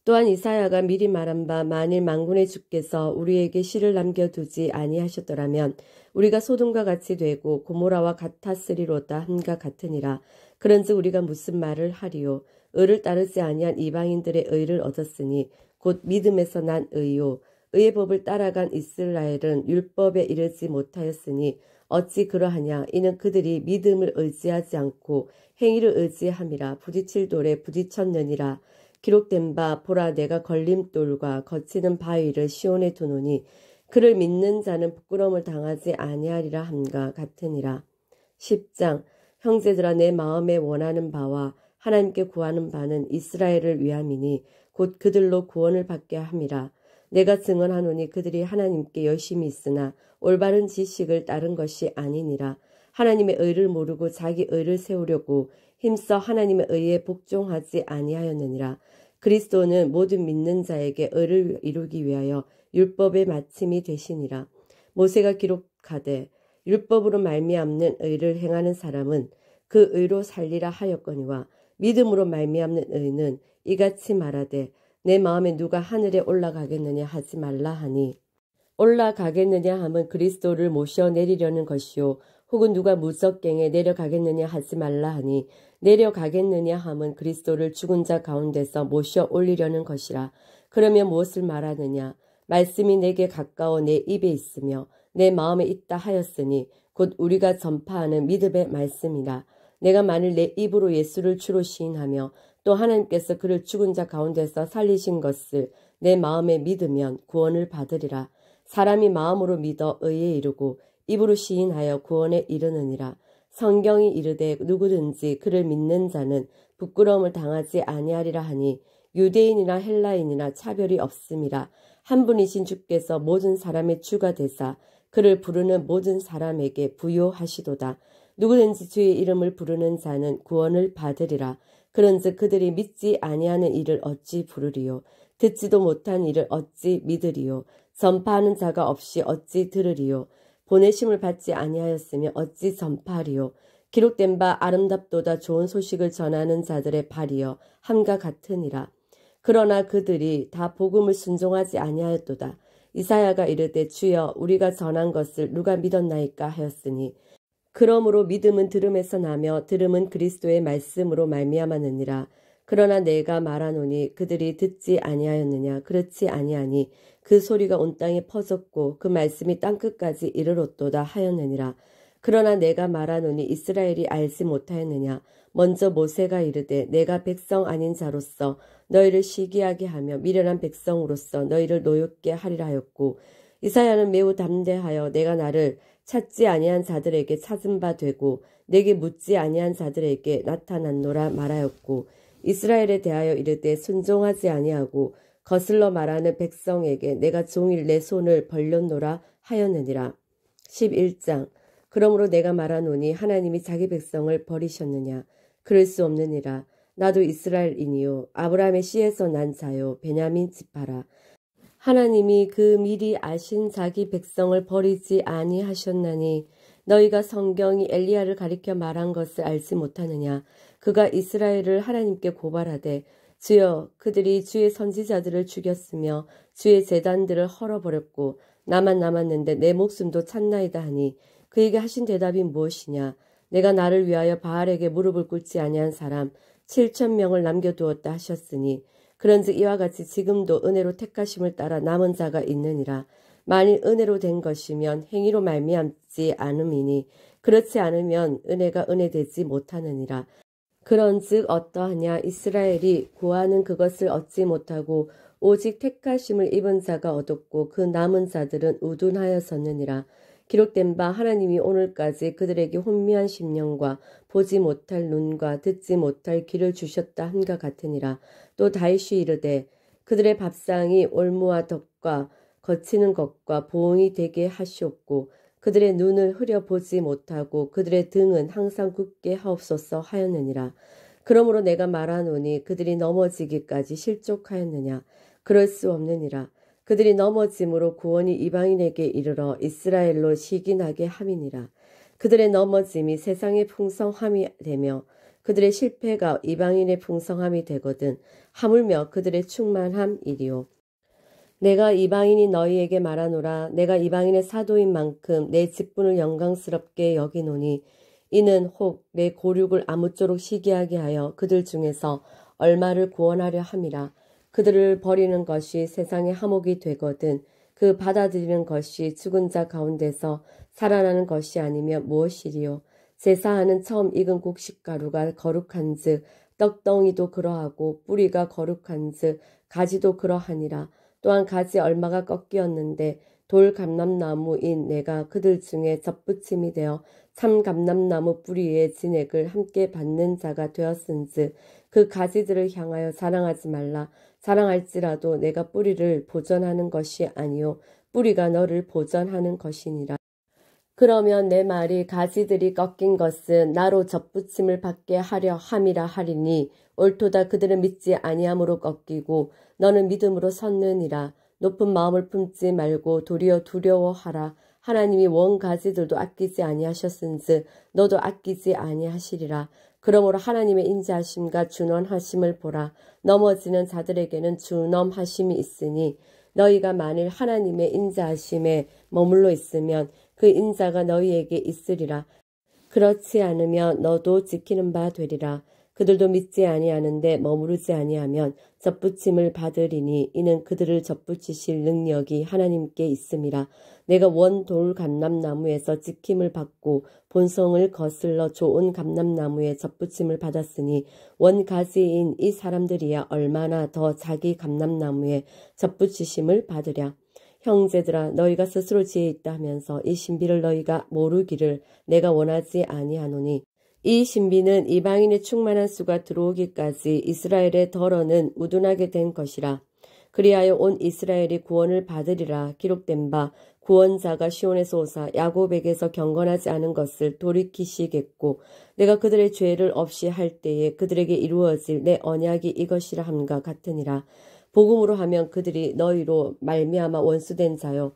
또한 이사야가 미리 말한 바 만일 만군의 주께서 우리에게 씨를 남겨두지 아니하셨더라면 우리가 소돔과 같이 되고 고모라와 같았으리로다 함과 같으니라. 그런즉 우리가 무슨 말을 하리요 의를 따르지 아니한 이방인들의 의를 얻었으니 곧 믿음에서 난 의요 의의 법을 따라간 이스라엘은 율법에 이르지 못하였으니 어찌 그러하냐 이는 그들이 믿음을 의지하지 않고 행위를 의지함이라. 부딪힐 돌에 부딪혔느니라. 기록된 바 보라 내가 걸림돌과 거치는 바위를 시온에 두노니 그를 믿는 자는 부끄러움을 당하지 아니하리라 함과 같으니라. 10장 형제들아 내 마음에 원하는 바와 하나님께 구하는 바는 이스라엘을 위함이니 곧 그들로 구원을 받게 함이라. 내가 증언하노니 그들이 하나님께 열심히 있으나 올바른 지식을 따른 것이 아니니라. 하나님의 의를 모르고 자기 의를 세우려고 힘써 하나님의 의에 복종하지 아니하였느니라. 그리스도는 모든 믿는 자에게 의를 이루기 위하여 율법의 마침이 되시니라. 모세가 기록하되 율법으로 말미암는 의를 행하는 사람은 그 의로 살리라 하였거니와 믿음으로 말미암는 의는 이같이 말하되 내 마음에 누가 하늘에 올라가겠느냐 하지 말라 하니 올라가겠느냐 함은 그리스도를 모셔 내리려는 것이요 혹은 누가 무적갱에 내려가겠느냐 하지 말라 하니 내려가겠느냐 함은 그리스도를 죽은 자 가운데서 모셔 올리려는 것이라. 그러면 무엇을 말하느냐 말씀이 내게 가까워 내 입에 있으며 내 마음에 있다 하였으니 곧 우리가 전파하는 믿음의 말씀이라. 내가 만일 내 입으로 예수를 주로 시인하며 또 하나님께서 그를 죽은 자 가운데서 살리신 것을 내 마음에 믿으면 구원을 받으리라. 사람이 마음으로 믿어 의에 이르고 입으로 시인하여 구원에 이르느니라. 성경이 이르되 누구든지 그를 믿는 자는 부끄러움을 당하지 아니하리라 하니 유대인이나 헬라인이나 차별이 없음이라. 한 분이신 주께서 모든 사람의 주가 되사 그를 부르는 모든 사람에게 부요하시도다. 누구든지 주의 이름을 부르는 자는 구원을 받으리라. 그런즉 그들이 믿지 아니하는 일을 어찌 부르리요. 듣지도 못한 일을 어찌 믿으리요. 전파하는 자가 없이 어찌 들으리요. 보내심을 받지 아니하였으며 어찌 전파하리요. 기록된 바 아름답도다 좋은 소식을 전하는 자들의 발이여 함과 같으니라. 그러나 그들이 다 복음을 순종하지 아니하였도다. 이사야가 이르되 주여 우리가 전한 것을 누가 믿었나이까 하였으니 그러므로 믿음은 들음에서 나며 들음은 그리스도의 말씀으로 말미암았느니라. 그러나 내가 말하노니 그들이 듣지 아니하였느냐. 그렇지 아니하니 그 소리가 온 땅에 퍼졌고 그 말씀이 땅끝까지 이르렀도다 하였느니라. 그러나 내가 말하노니 이스라엘이 알지 못하였느냐. 먼저 모세가 이르되 내가 백성 아닌 자로서 너희를 시기하게 하며 미련한 백성으로서 너희를 노엽게 하리라 하였고, 이사야는 매우 담대하여 내가 나를 찾지 아니한 자들에게 찾은 바 되고 내게 묻지 아니한 자들에게 나타났노라 말하였고, 이스라엘에 대하여 이르되 순종하지 아니하고 거슬러 말하는 백성에게 내가 종일 내 손을 벌렸노라 하였느니라. 11장. 그러므로 내가 말하노니 하나님이 자기 백성을 버리셨느냐. 그럴 수 없느니라. 나도 이스라엘이니요 아브라함의 씨에서 난 자요 베냐민 지파라. 하나님이 그 미리 아신 자기 백성을 버리지 아니하셨나니 너희가 성경이 엘리야를 가리켜 말한 것을 알지 못하느냐. 그가 이스라엘을 하나님께 고발하되 주여 그들이 주의 선지자들을 죽였으며 주의 제단들을 헐어버렸고 나만 남았는데 내 목숨도 찼나이다 하니 그에게 하신 대답이 무엇이냐. 내가 나를 위하여 바알에게 무릎을 꿇지 아니한 사람 7,000명을 남겨두었다 하셨으니 그런즉 이와 같이 지금도 은혜로 택하심을 따라 남은 자가 있느니라. 만일 은혜로 된 것이면 행위로 말미암지 않음이니 그렇지 않으면 은혜가 은혜되지 못하느니라. 그런즉 어떠하냐. 이스라엘이 구하는 그것을 얻지 못하고 오직 택하심을 입은 자가 얻었고 그 남은 자들은 우둔하였었느니라. 기록된 바 하나님이 오늘까지 그들에게 혼미한 심령과 보지 못할 눈과 듣지 못할 귀를 주셨다 함과 같으니라. 또 다윗이 이르되 그들의 밥상이 올무와 덕과 거치는 것과 보응이 되게 하시옵고 그들의 눈을 흐려보지 못하고 그들의 등은 항상 굳게 하옵소서 하였느니라. 그러므로 내가 말하노니 그들이 넘어지기까지 실족하였느냐. 그럴 수 없느니라. 그들이 넘어짐으로 구원이 이방인에게 이르러 이스라엘로 시기나게 함이니라. 그들의 넘어짐이 세상의 풍성함이 되며 그들의 실패가 이방인의 풍성함이 되거든 하물며 그들의 충만함이리요. 내가 이방인이 너희에게 말하노라. 내가 이방인의 사도인 만큼 내 직분을 영광스럽게 여기노니 이는 혹 내 고륙을 아무쪼록 시기하게 하여 그들 중에서 얼마를 구원하려 함이라. 그들을 버리는 것이 세상의 하목이 되거든 그 받아들이는 것이 죽은 자 가운데서 살아나는 것이 아니며 무엇이리요. 제사하는 처음 익은 곡식가루가 거룩한즉 떡덩이도 그러하고 뿌리가 거룩한즉 가지도 그러하니라. 또한 가지 얼마가 꺾이었는데 돌 감람나무인 내가 그들 중에 접붙임이 되어 참 감람나무 뿌리의 진액을 함께 받는 자가 되었은즉 그 가지들을 향하여 자랑하지 말라. 자랑할지라도 내가 뿌리를 보전하는 것이 아니요 뿌리가 너를 보전하는 것이니라. 그러면 내 말이 가지들이 꺾인 것은 나로 접붙임을 받게 하려 함이라 하리니 옳도다. 그들은 믿지 아니함으로 꺾이고 너는 믿음으로 섰느니라. 높은 마음을 품지 말고 도리어 두려워하라. 하나님이 원 가지들도 아끼지 아니하셨은즉 너도 아끼지 아니하시리라. 그러므로 하나님의 인자하심과 준원하심을 보라. 넘어지는 자들에게는 준엄하심이 있으니 너희가 만일 하나님의 인자하심에 머물러 있으면 그 인자가 너희에게 있으리라. 그렇지 않으면 너도 지키는 바 되리라. 그들도 믿지 아니하는데 머무르지 아니하면 접붙임을 받으리니 이는 그들을 접붙이실 능력이 하나님께 있음이라. 내가 원 돌 감람나무에서 지킴을 받고 본성을 거슬러 좋은 감람나무에 접붙임을 받았으니 원 가지인 이 사람들이야 얼마나 더 자기 감람나무에 접붙이심을 받으랴. 형제들아 너희가 스스로 지혜 있다 하면서 이 신비를 너희가 모르기를 내가 원하지 아니하노니 이 신비는 이방인의 충만한 수가 들어오기까지 이스라엘의 덜어는 우둔하게 된 것이라. 그리하여 온 이스라엘이 구원을 받으리라. 기록된 바 구원자가 시온에서 오사 야곱에게서 경건하지 않은 것을 돌이키시겠고 내가 그들의 죄를 없이 할 때에 그들에게 이루어질 내 언약이 이것이라 함과 같으니라. 복음으로 하면 그들이 너희로 말미암아 원수된 자요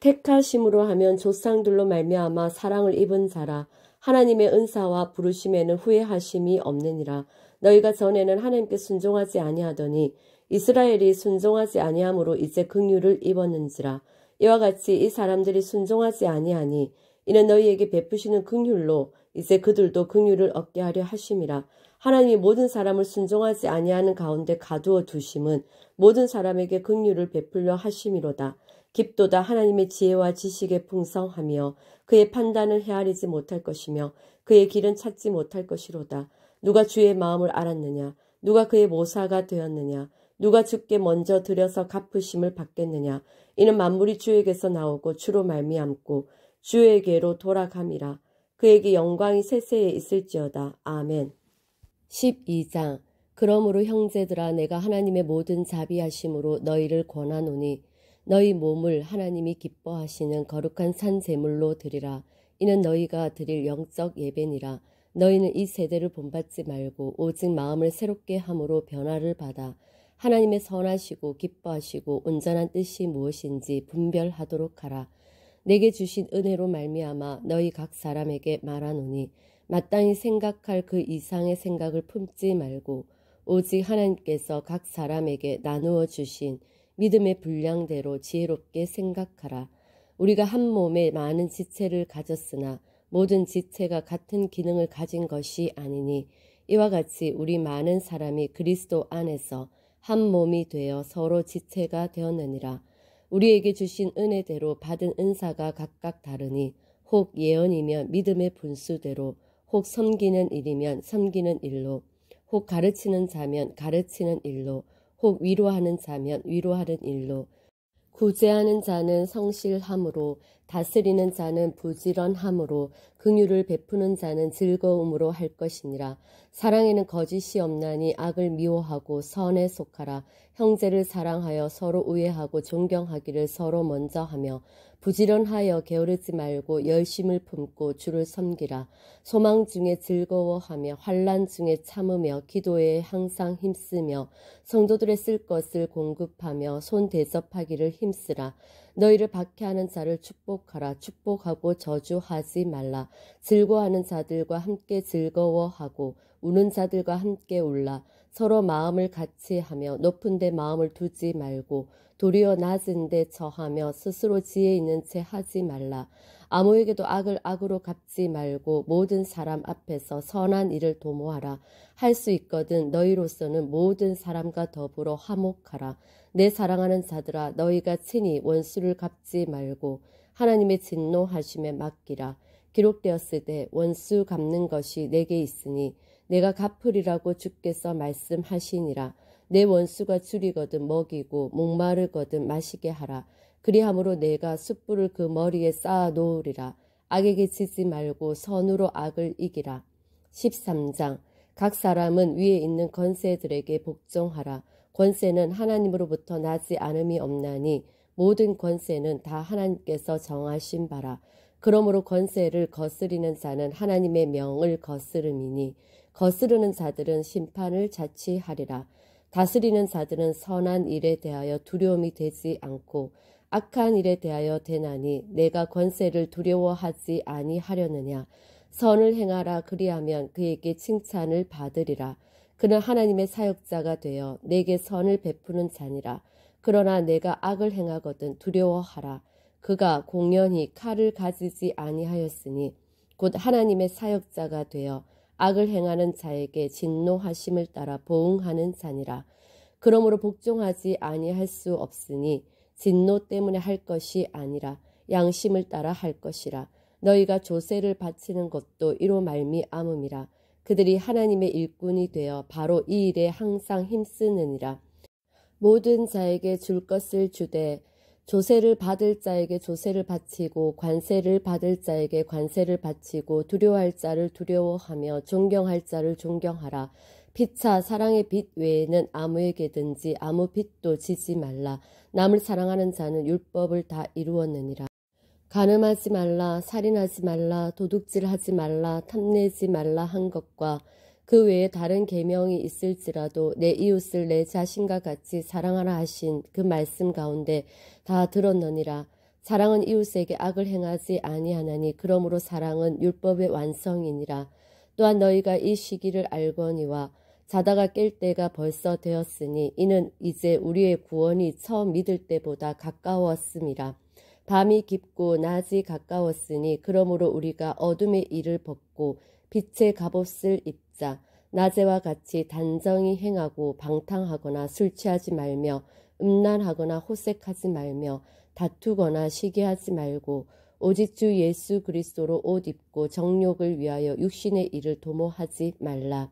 택하심으로 하면 조상들로 말미암아 사랑을 입은 자라. 하나님의 은사와 부르심에는 후회하심이 없느니라. 너희가 전에는 하나님께 순종하지 아니하더니 이스라엘이 순종하지 아니함으로 이제 긍휼을 입었는지라. 이와 같이 이 사람들이 순종하지 아니하니 이는 너희에게 베푸시는 긍휼로 이제 그들도 긍휼을 얻게 하려 하심이라. 하나님이 모든 사람을 순종하지 아니하는 가운데 가두어 두심은 모든 사람에게 긍휼을 베풀려 하심이로다. 깊도다 하나님의 지혜와 지식에 풍성하며 그의 판단을 헤아리지 못할 것이며 그의 길은 찾지 못할 것이로다. 누가 주의 마음을 알았느냐? 누가 그의 모사가 되었느냐? 누가 주께 먼저 들여서 갚으심을 받겠느냐? 이는 만물이 주에게서 나오고 주로 말미암고 주에게로 돌아감이라. 그에게 영광이 세세에 있을지어다. 아멘. 12장. 그러므로 형제들아 내가 하나님의 모든 자비하심으로 너희를 권하노니 너희 몸을 하나님이 기뻐하시는 거룩한 산 제물로 드리라. 이는 너희가 드릴 영적 예배니라. 너희는 이 세대를 본받지 말고 오직 마음을 새롭게 함으로 변화를 받아 하나님의 선하시고 기뻐하시고 온전한 뜻이 무엇인지 분별하도록 하라. 내게 주신 은혜로 말미암아 너희 각 사람에게 말하노니 마땅히 생각할 그 이상의 생각을 품지 말고 오직 하나님께서 각 사람에게 나누어 주신 믿음의 분량대로 지혜롭게 생각하라. 우리가 한 몸에 많은 지체를 가졌으나 모든 지체가 같은 기능을 가진 것이 아니니 이와 같이 우리 많은 사람이 그리스도 안에서 한 몸이 되어 서로 지체가 되었느니라. 우리에게 주신 은혜대로 받은 은사가 각각 다르니 혹 예언이면 믿음의 분수대로 혹 섬기는 일이면 섬기는 일로 혹 가르치는 자면 가르치는 일로 혹 위로하는 자면 위로하는 일로 구제하는 자는 성실함으로 다스리는 자는 부지런함으로 긍휼을 베푸는 자는 즐거움으로 할 것이니라. 사랑에는 거짓이 없나니 악을 미워하고 선에 속하라. 형제를 사랑하여 서로 우애하고 존경하기를 서로 먼저 하며 부지런하여 게으르지 말고 열심을 품고 주를 섬기라. 소망 중에 즐거워하며 환난 중에 참으며 기도에 항상 힘쓰며 성도들의 쓸 것을 공급하며 손 대접하기를 힘쓰라. 너희를 박해하는 자를 축복하라. 축복하고 저주하지 말라. 즐거워하는 자들과 함께 즐거워하고 우는 자들과 함께 울라. 서로 마음을 같이 하며 높은 데 마음을 두지 말고 도리어 낮은 데 처하며 스스로 지혜 있는 채 하지 말라. 아무에게도 악을 악으로 갚지 말고 모든 사람 앞에서 선한 일을 도모하라. 할 수 있거든 너희로서는 모든 사람과 더불어 화목하라. 내 사랑하는 자들아 너희가 친히 원수를 갚지 말고 하나님의 진노하심에 맡기라. 기록되었으되 원수 갚는 것이 내게 있으니 내가 갚으리라고 주께서 말씀하시니라. 내 원수가 줄이거든 먹이고 목마르거든 마시게 하라. 그리함으로 내가 숯불을 그 머리에 쌓아 놓으리라. 악에게 지지 말고 선으로 악을 이기라. 13장. 각 사람은 위에 있는 권세들에게 복종하라. 권세는 하나님으로부터 나지 않음이 없나니 모든 권세는 다 하나님께서 정하신 바라. 그러므로 권세를 거스리는 자는 하나님의 명을 거스름이니 거스르는 자들은 심판을 자취하리라. 다스리는 자들은 선한 일에 대하여 두려움이 되지 않고 악한 일에 대하여 되나니 내가 권세를 두려워하지 아니하려느냐. 선을 행하라. 그리하면 그에게 칭찬을 받으리라. 그는 하나님의 사역자가 되어 내게 선을 베푸는 자니라. 그러나 내가 악을 행하거든 두려워하라. 그가 공연히 칼을 가지지 아니하였으니 곧 하나님의 사역자가 되어 악을 행하는 자에게 진노하심을 따라 보응하는 자니라. 그러므로 복종하지 아니할 수 없으니 진노 때문에 할 것이 아니라 양심을 따라 할 것이라. 너희가 조세를 바치는 것도 이로 말미암음이라. 그들이 하나님의 일꾼이 되어 바로 이 일에 항상 힘쓰느니라. 모든 자에게 줄 것을 주되 조세를 받을 자에게 조세를 바치고 관세를 받을 자에게 관세를 바치고 두려워할 자를 두려워하며 존경할 자를 존경하라. 피차 사랑의 빚 외에는 아무에게든지 아무 빚도 지지 말라. 남을 사랑하는 자는 율법을 다 이루었느니라. 간음하지 말라, 살인하지 말라, 도둑질하지 말라, 탐내지 말라 한 것과 그 외에 다른 계명이 있을지라도 내 이웃을 내 자신과 같이 사랑하라 하신 그 말씀 가운데 다 들었느니라. 사랑은 이웃에게 악을 행하지 아니하나니 그러므로 사랑은 율법의 완성이니라. 또한 너희가 이 시기를 알거니와 자다가 깰 때가 벌써 되었으니 이는 이제 우리의 구원이 처음 믿을 때보다 가까웠음이라. 밤이 깊고 낮이 가까웠으니 그러므로 우리가 어둠의 일을 벗고 빛의 갑옷을 입자. 낮에와 같이 단정히 행하고 방탕하거나 술 취하지 말며 음란하거나 호색하지 말며 다투거나 시기하지 말고 오직 주 예수 그리스도로 옷 입고 정욕을 위하여 육신의 일을 도모하지 말라.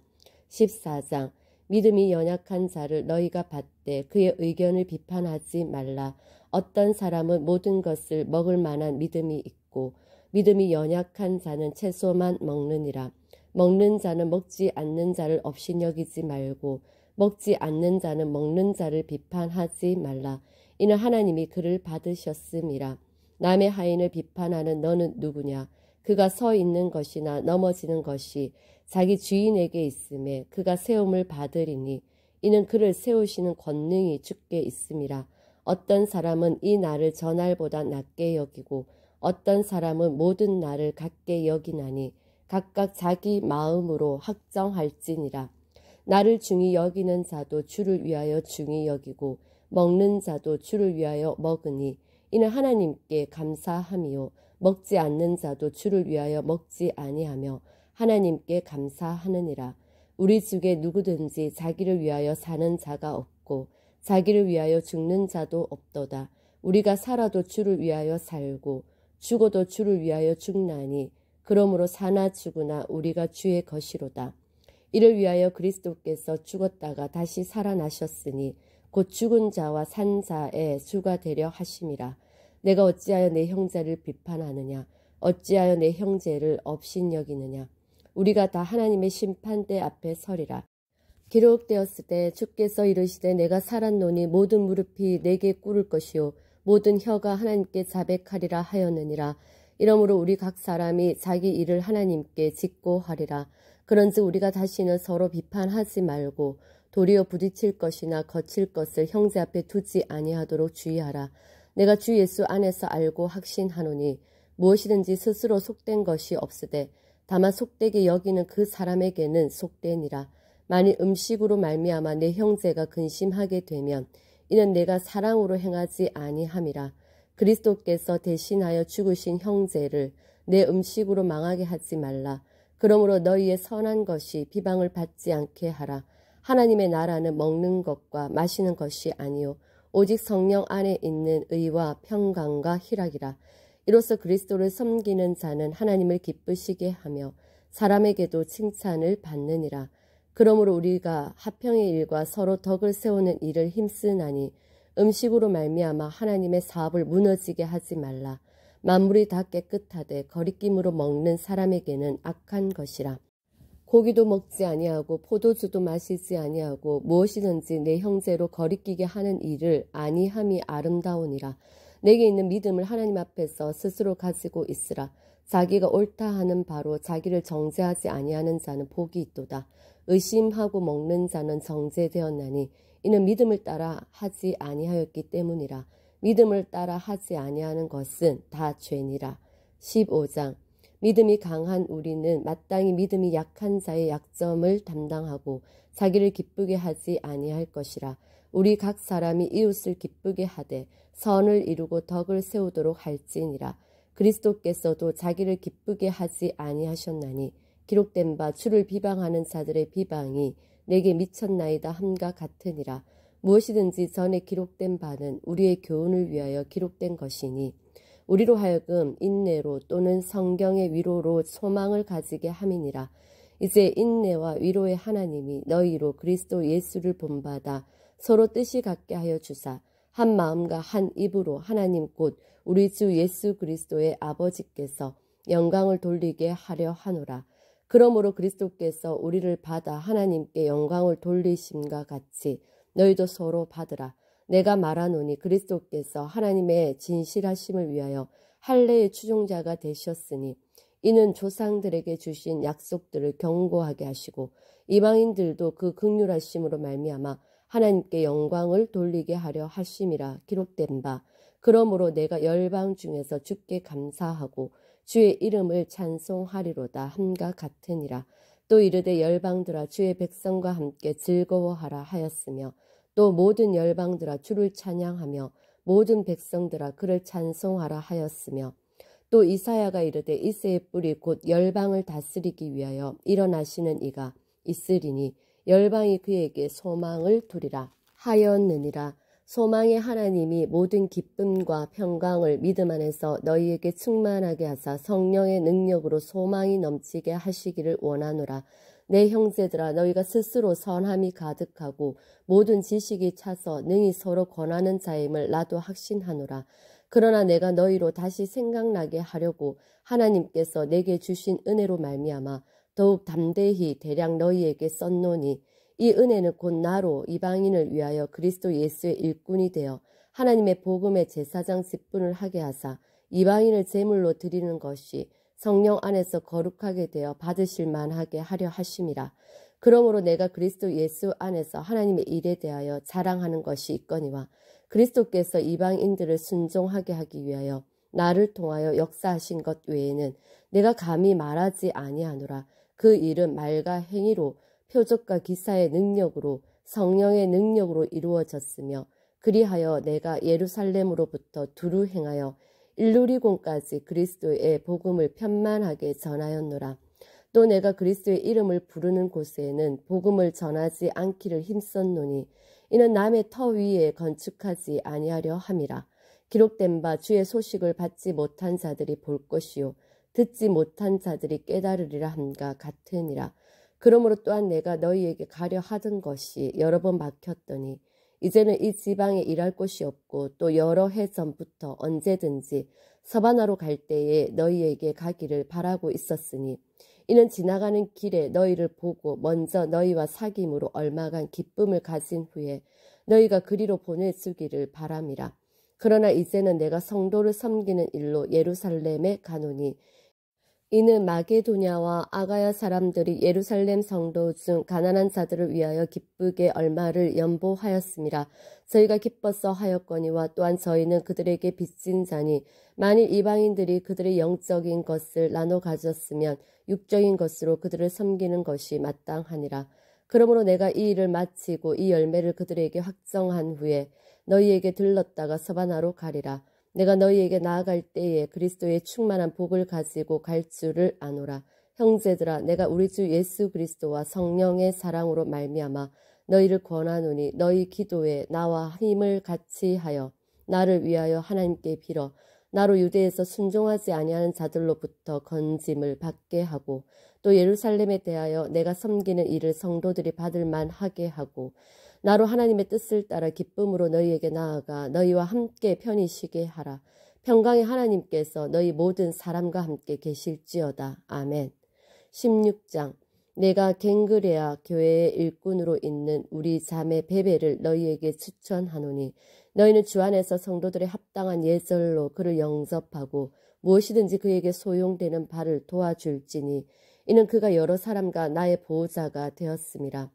14장 믿음이 연약한 자를 너희가 받되 그의 의견을 비판하지 말라. 어떤 사람은 모든 것을 먹을 만한 믿음이 있고 믿음이 연약한 자는 채소만 먹느니라. 먹는 자는 먹지 않는 자를 업신여기지 말고 먹지 않는 자는 먹는 자를 비판하지 말라. 이는 하나님이 그를 받으셨음이라. 남의 하인을 비판하는 너는 누구냐? 그가 서 있는 것이나 넘어지는 것이 자기 주인에게 있음에 그가 세움을 받으리니 이는 그를 세우시는 권능이 주께 있음이라. 어떤 사람은 이 날을 저 날보다 낮게 여기고 어떤 사람은 모든 날을 같게 여기나니 각각 자기 마음으로 확정할지니라. 나를 중히 여기는 자도 주를 위하여 중히 여기고 먹는 자도 주를 위하여 먹으니 이는 하나님께 감사함이요 먹지 않는 자도 주를 위하여 먹지 아니하며 하나님께 감사하느니라. 우리 중에 누구든지 자기를 위하여 사는 자가 없고 자기를 위하여 죽는 자도 없도다. 우리가 살아도 주를 위하여 살고 죽어도 주를 위하여 죽나니 그러므로 사나 죽으나 우리가 주의 것이로다. 이를 위하여 그리스도께서 죽었다가 다시 살아나셨으니 곧 죽은 자와 산 자의 주가 되려 하심이라. 내가 어찌하여 내 형제를 비판하느냐? 어찌하여 내 형제를 업신여기느냐? 우리가 다 하나님의 심판대 앞에 서리라. 기록되었을 때 주께서 이르시되 내가 살았노니 모든 무릎이 내게 꿇을 것이요 모든 혀가 하나님께 자백하리라 하였느니라. 이러므로 우리 각 사람이 자기 일을 하나님께 짓고 하리라. 그런즉 우리가 다시는 서로 비판하지 말고 도리어 부딪힐 것이나 거칠 것을 형제 앞에 두지 아니하도록 주의하라. 내가 주 예수 안에서 알고 확신하노니 무엇이든지 스스로 속된 것이 없으되 다만 속되게 여기는 그 사람에게는 속되니라. 만일 음식으로 말미암아 내 형제가 근심하게 되면 이는 내가 사랑으로 행하지 아니함이라. 그리스도께서 대신하여 죽으신 형제를 내 음식으로 망하게 하지 말라. 그러므로 너희의 선한 것이 비방을 받지 않게 하라. 하나님의 나라는 먹는 것과 마시는 것이 아니요 오직 성령 안에 있는 의와 평강과 희락이라. 이로써 그리스도를 섬기는 자는 하나님을 기쁘시게 하며 사람에게도 칭찬을 받느니라. 그러므로 우리가 화평의 일과 서로 덕을 세우는 일을 힘쓰나니 음식으로 말미암아 하나님의 사업을 무너지게 하지 말라. 만물이 다 깨끗하되 거리낌으로 먹는 사람에게는 악한 것이라. 고기도 먹지 아니하고 포도주도 마시지 아니하고 무엇이든지 내 형제로 거리끼게 하는 일을 아니함이 아름다우니라. 내게 있는 믿음을 하나님 앞에서 스스로 가지고 있으라. 자기가 옳다 하는 바로 자기를 정죄하지 아니하는 자는 복이 있도다. 의심하고 먹는 자는 정죄되었나니 이는 믿음을 따라 하지 아니하였기 때문이라. 믿음을 따라 하지 아니하는 것은 다 죄니라. 15장 믿음이 강한 우리는 마땅히 믿음이 약한 자의 약점을 담당하고 자기를 기쁘게 하지 아니할 것이라. 우리 각 사람이 이웃을 기쁘게 하되 선을 이루고 덕을 세우도록 할지니라. 그리스도께서도 자기를 기쁘게 하지 아니하셨나니 기록된 바 주를 비방하는 자들의 비방이 내게 미쳤나이다 함과 같으니라. 무엇이든지 전에 기록된 바는 우리의 교훈을 위하여 기록된 것이니 우리로 하여금 인내로 또는 성경의 위로로 소망을 가지게 함이니라. 이제 인내와 위로의 하나님이 너희로 그리스도 예수를 본받아 서로 뜻이 같게 하여 주사 한 마음과 한 입으로 하나님 곧 우리 주 예수 그리스도의 아버지께서 영광을 돌리게 하려 하노라. 그러므로 그리스도께서 우리를 받아 하나님께 영광을 돌리심과 같이 너희도 서로 받으라. 내가 말하노니 그리스도께서 하나님의 진실하심을 위하여 할례의 추종자가 되셨으니 이는 조상들에게 주신 약속들을 경고하게 하시고 이방인들도 그 긍휼하심으로 말미암아 하나님께 영광을 돌리게 하려 하심이라 기록된 바. 그러므로 내가 열방 중에서 주께 감사하고 주의 이름을 찬송하리로다 함과 같으니라. 또 이르되 열방들아 주의 백성과 함께 즐거워하라 하였으며 또 모든 열방들아 주를 찬양하며 모든 백성들아 그를 찬송하라 하였으며 또 이사야가 이르되 이새의 뿔이 곧 열방을 다스리기 위하여 일어나시는 이가 있으리니 열방이 그에게 소망을 두리라 하였느니라. 소망의 하나님이 모든 기쁨과 평강을 믿음 안에서 너희에게 충만하게 하사 성령의 능력으로 소망이 넘치게 하시기를 원하노라. 내 형제들아 너희가 스스로 선함이 가득하고 모든 지식이 차서 능히 서로 권하는 자임을 나도 확신하노라. 그러나 내가 너희로 다시 생각나게 하려고 하나님께서 내게 주신 은혜로 말미암아 더욱 담대히 대략 너희에게 썼노니 이 은혜는 곧 나로 이방인을 위하여 그리스도 예수의 일꾼이 되어 하나님의 복음의 제사장 직분을 하게 하사 이방인을 제물로 드리는 것이 성령 안에서 거룩하게 되어 받으실 만하게 하려 하심이라. 그러므로 내가 그리스도 예수 안에서 하나님의 일에 대하여 자랑하는 것이 있거니와 그리스도께서 이방인들을 순종하게 하기 위하여 나를 통하여 역사하신 것 외에는 내가 감히 말하지 아니하노라. 그 일은 말과 행위로 표적과 기사의 능력으로 성령의 능력으로 이루어졌으며 그리하여 내가 예루살렘으로부터 두루 행하여 일루리곤까지 그리스도의 복음을 편만하게 전하였노라. 또 내가 그리스도의 이름을 부르는 곳에는 복음을 전하지 않기를 힘썼노니 이는 남의 터 위에 건축하지 아니하려 함이라. 기록된 바 주의 소식을 받지 못한 자들이 볼 것이요 듣지 못한 자들이 깨달으리라 함과 같으니라. 그러므로 또한 내가 너희에게 가려 하던 것이 여러 번 막혔더니 이제는 이 지방에 일할 곳이 없고 또 여러 해 전부터 언제든지 서바나로 갈 때에 너희에게 가기를 바라고 있었으니 이는 지나가는 길에 너희를 보고 먼저 너희와 사귐으로 얼마간 기쁨을 가진 후에 너희가 그리로 보내주기를 바람이라. 그러나 이제는 내가 성도를 섬기는 일로 예루살렘에 가노니 이는 마게도냐와 아가야 사람들이 예루살렘 성도 중 가난한 자들을 위하여 기쁘게 얼마를 연보하였음이라. 저희가 기뻐서 하였거니와 또한 저희는 그들에게 빚진 자니 만일 이방인들이 그들의 영적인 것을 나눠 가졌으면 육적인 것으로 그들을 섬기는 것이 마땅하니라. 그러므로 내가 이 일을 마치고 이 열매를 그들에게 확정한 후에 너희에게 들렀다가 서바나로 가리라. 내가 너희에게 나아갈 때에 그리스도의 충만한 복을 가지고 갈 줄을 아노라. 형제들아 내가 우리 주 예수 그리스도와 성령의 사랑으로 말미암아 너희를 권하노니 너희 기도에 나와 힘을 같이 하여 나를 위하여 하나님께 빌어 나로 유대에서 순종하지 아니하는 자들로부터 건짐을 받게 하고 또 예루살렘에 대하여 내가 섬기는 일을 성도들이 받을 만하게 하고 나로 하나님의 뜻을 따라 기쁨으로 너희에게 나아가 너희와 함께 편히 쉬게 하라. 평강의 하나님께서 너희 모든 사람과 함께 계실지어다. 아멘. 16장. 내가 갱그레아 교회의 일꾼으로 있는 우리 자매 베베를 너희에게 추천하노니 너희는 주 안에서 성도들의 합당한 예절로 그를 영접하고 무엇이든지 그에게 소용되는 바를 도와줄지니 이는 그가 여러 사람과 나의 보호자가 되었음이라.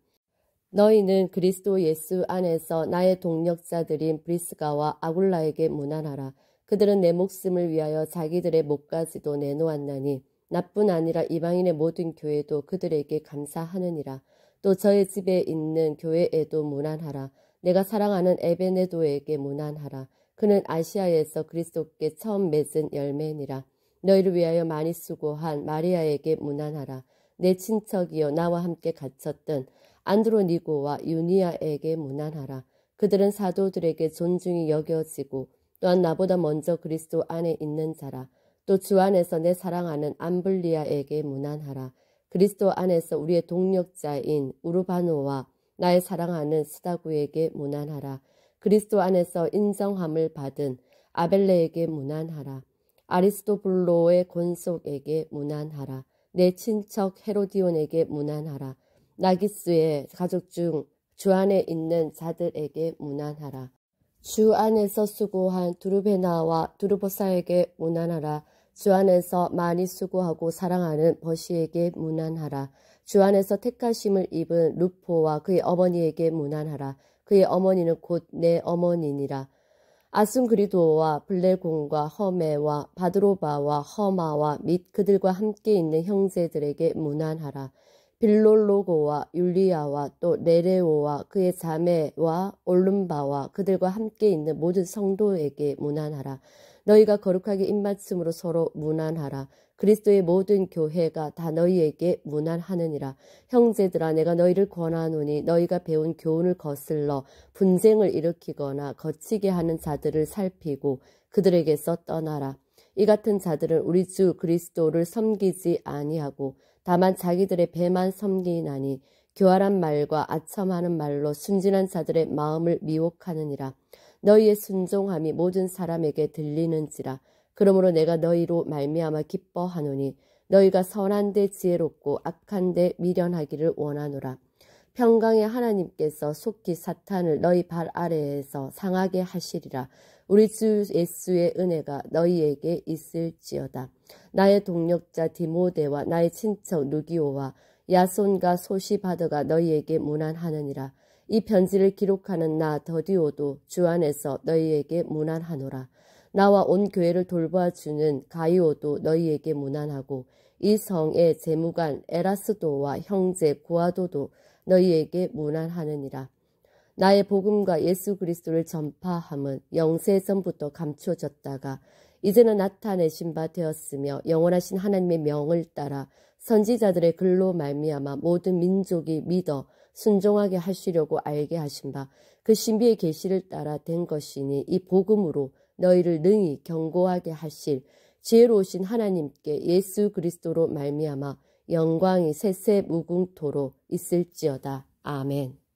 너희는 그리스도 예수 안에서 나의 동력자들인 브리스가와 아굴라에게 문안하라. 그들은 내 목숨을 위하여 자기들의 목까지도 내놓았나니 나뿐 아니라 이방인의 모든 교회도 그들에게 감사하느니라. 또 저의 집에 있는 교회에도 문안하라. 내가 사랑하는 에베네도에게 문안하라. 그는 아시아에서 그리스도께 처음 맺은 열매니라. 너희를 위하여 많이 수고한 마리아에게 문안하라. 내 친척이여 나와 함께 갇혔던 안드로니고와 유니아에게 문안하라. 그들은 사도들에게 존중이 여겨지고 또한 나보다 먼저 그리스도 안에 있는 자라. 또 주 안에서 내 사랑하는 암블리아에게 문안하라. 그리스도 안에서 우리의 동력자인 우르바노와 나의 사랑하는 스다구에게 문안하라. 그리스도 안에서 인정함을 받은 아벨레에게 문안하라. 아리스토블로의 권속에게 문안하라. 내 친척 헤로디온에게 문안하라. 나기스의 가족 중 주 안에 있는 자들에게 문안하라. 주 안에서 수고한 두르베나와 두르보사에게 문안하라. 주 안에서 많이 수고하고 사랑하는 버시에게 문안하라. 주 안에서 택하심을 입은 루포와 그의 어머니에게 문안하라. 그의 어머니는 곧 내 어머니니라. 아순그리도와 블레공과 허메와 바드로바와 허마와 및 그들과 함께 있는 형제들에게 문안하라. 빌롤로고와 율리아와 또 네레오와 그의 자매와 올름바와 그들과 함께 있는 모든 성도에게 문안하라. 너희가 거룩하게 입맞춤으로 서로 문안하라. 그리스도의 모든 교회가 다 너희에게 문안하느니라. 형제들아, 내가 너희를 권하노니 너희가 배운 교훈을 거슬러 분쟁을 일으키거나 거치게 하는 자들을 살피고 그들에게서 떠나라. 이 같은 자들은 우리 주 그리스도를 섬기지 아니하고 다만 자기들의 배만 섬기나니 교활한 말과 아첨하는 말로 순진한 자들의 마음을 미혹하느니라. 너희의 순종함이 모든 사람에게 들리는지라. 그러므로 내가 너희로 말미암아 기뻐하노니 너희가 선한데 지혜롭고 악한데 미련하기를 원하노라. 평강의 하나님께서 속히 사탄을 너희 발 아래에서 상하게 하시리라. 우리 주 예수의 은혜가 너희에게 있을지어다. 나의 동력자 디모데와 나의 친척 누기오와 야손과 소시바드가 너희에게 문안하느니라. 이 편지를 기록하는 나 더디오도 주 안에서 너희에게 문안하노라. 나와 온 교회를 돌봐주는 가이오도 너희에게 문안하고 이 성의 재무관 에라스도와 형제 고아도도 너희에게 문안하느니라. 나의 복음과 예수 그리스도를 전파함은 영세전부터 감추어졌다가 이제는 나타내신 바 되었으며 영원하신 하나님의 명을 따라 선지자들의 글로 말미암아 모든 민족이 믿어 순종하게 하시려고 알게 하신 바 그 신비의 계시를 따라 된 것이니 이 복음으로 너희를 능히 경고하게 하실 지혜로우신 하나님께 예수 그리스도로 말미암아 영광이 세세 무궁토로 있을지어다. 아멘.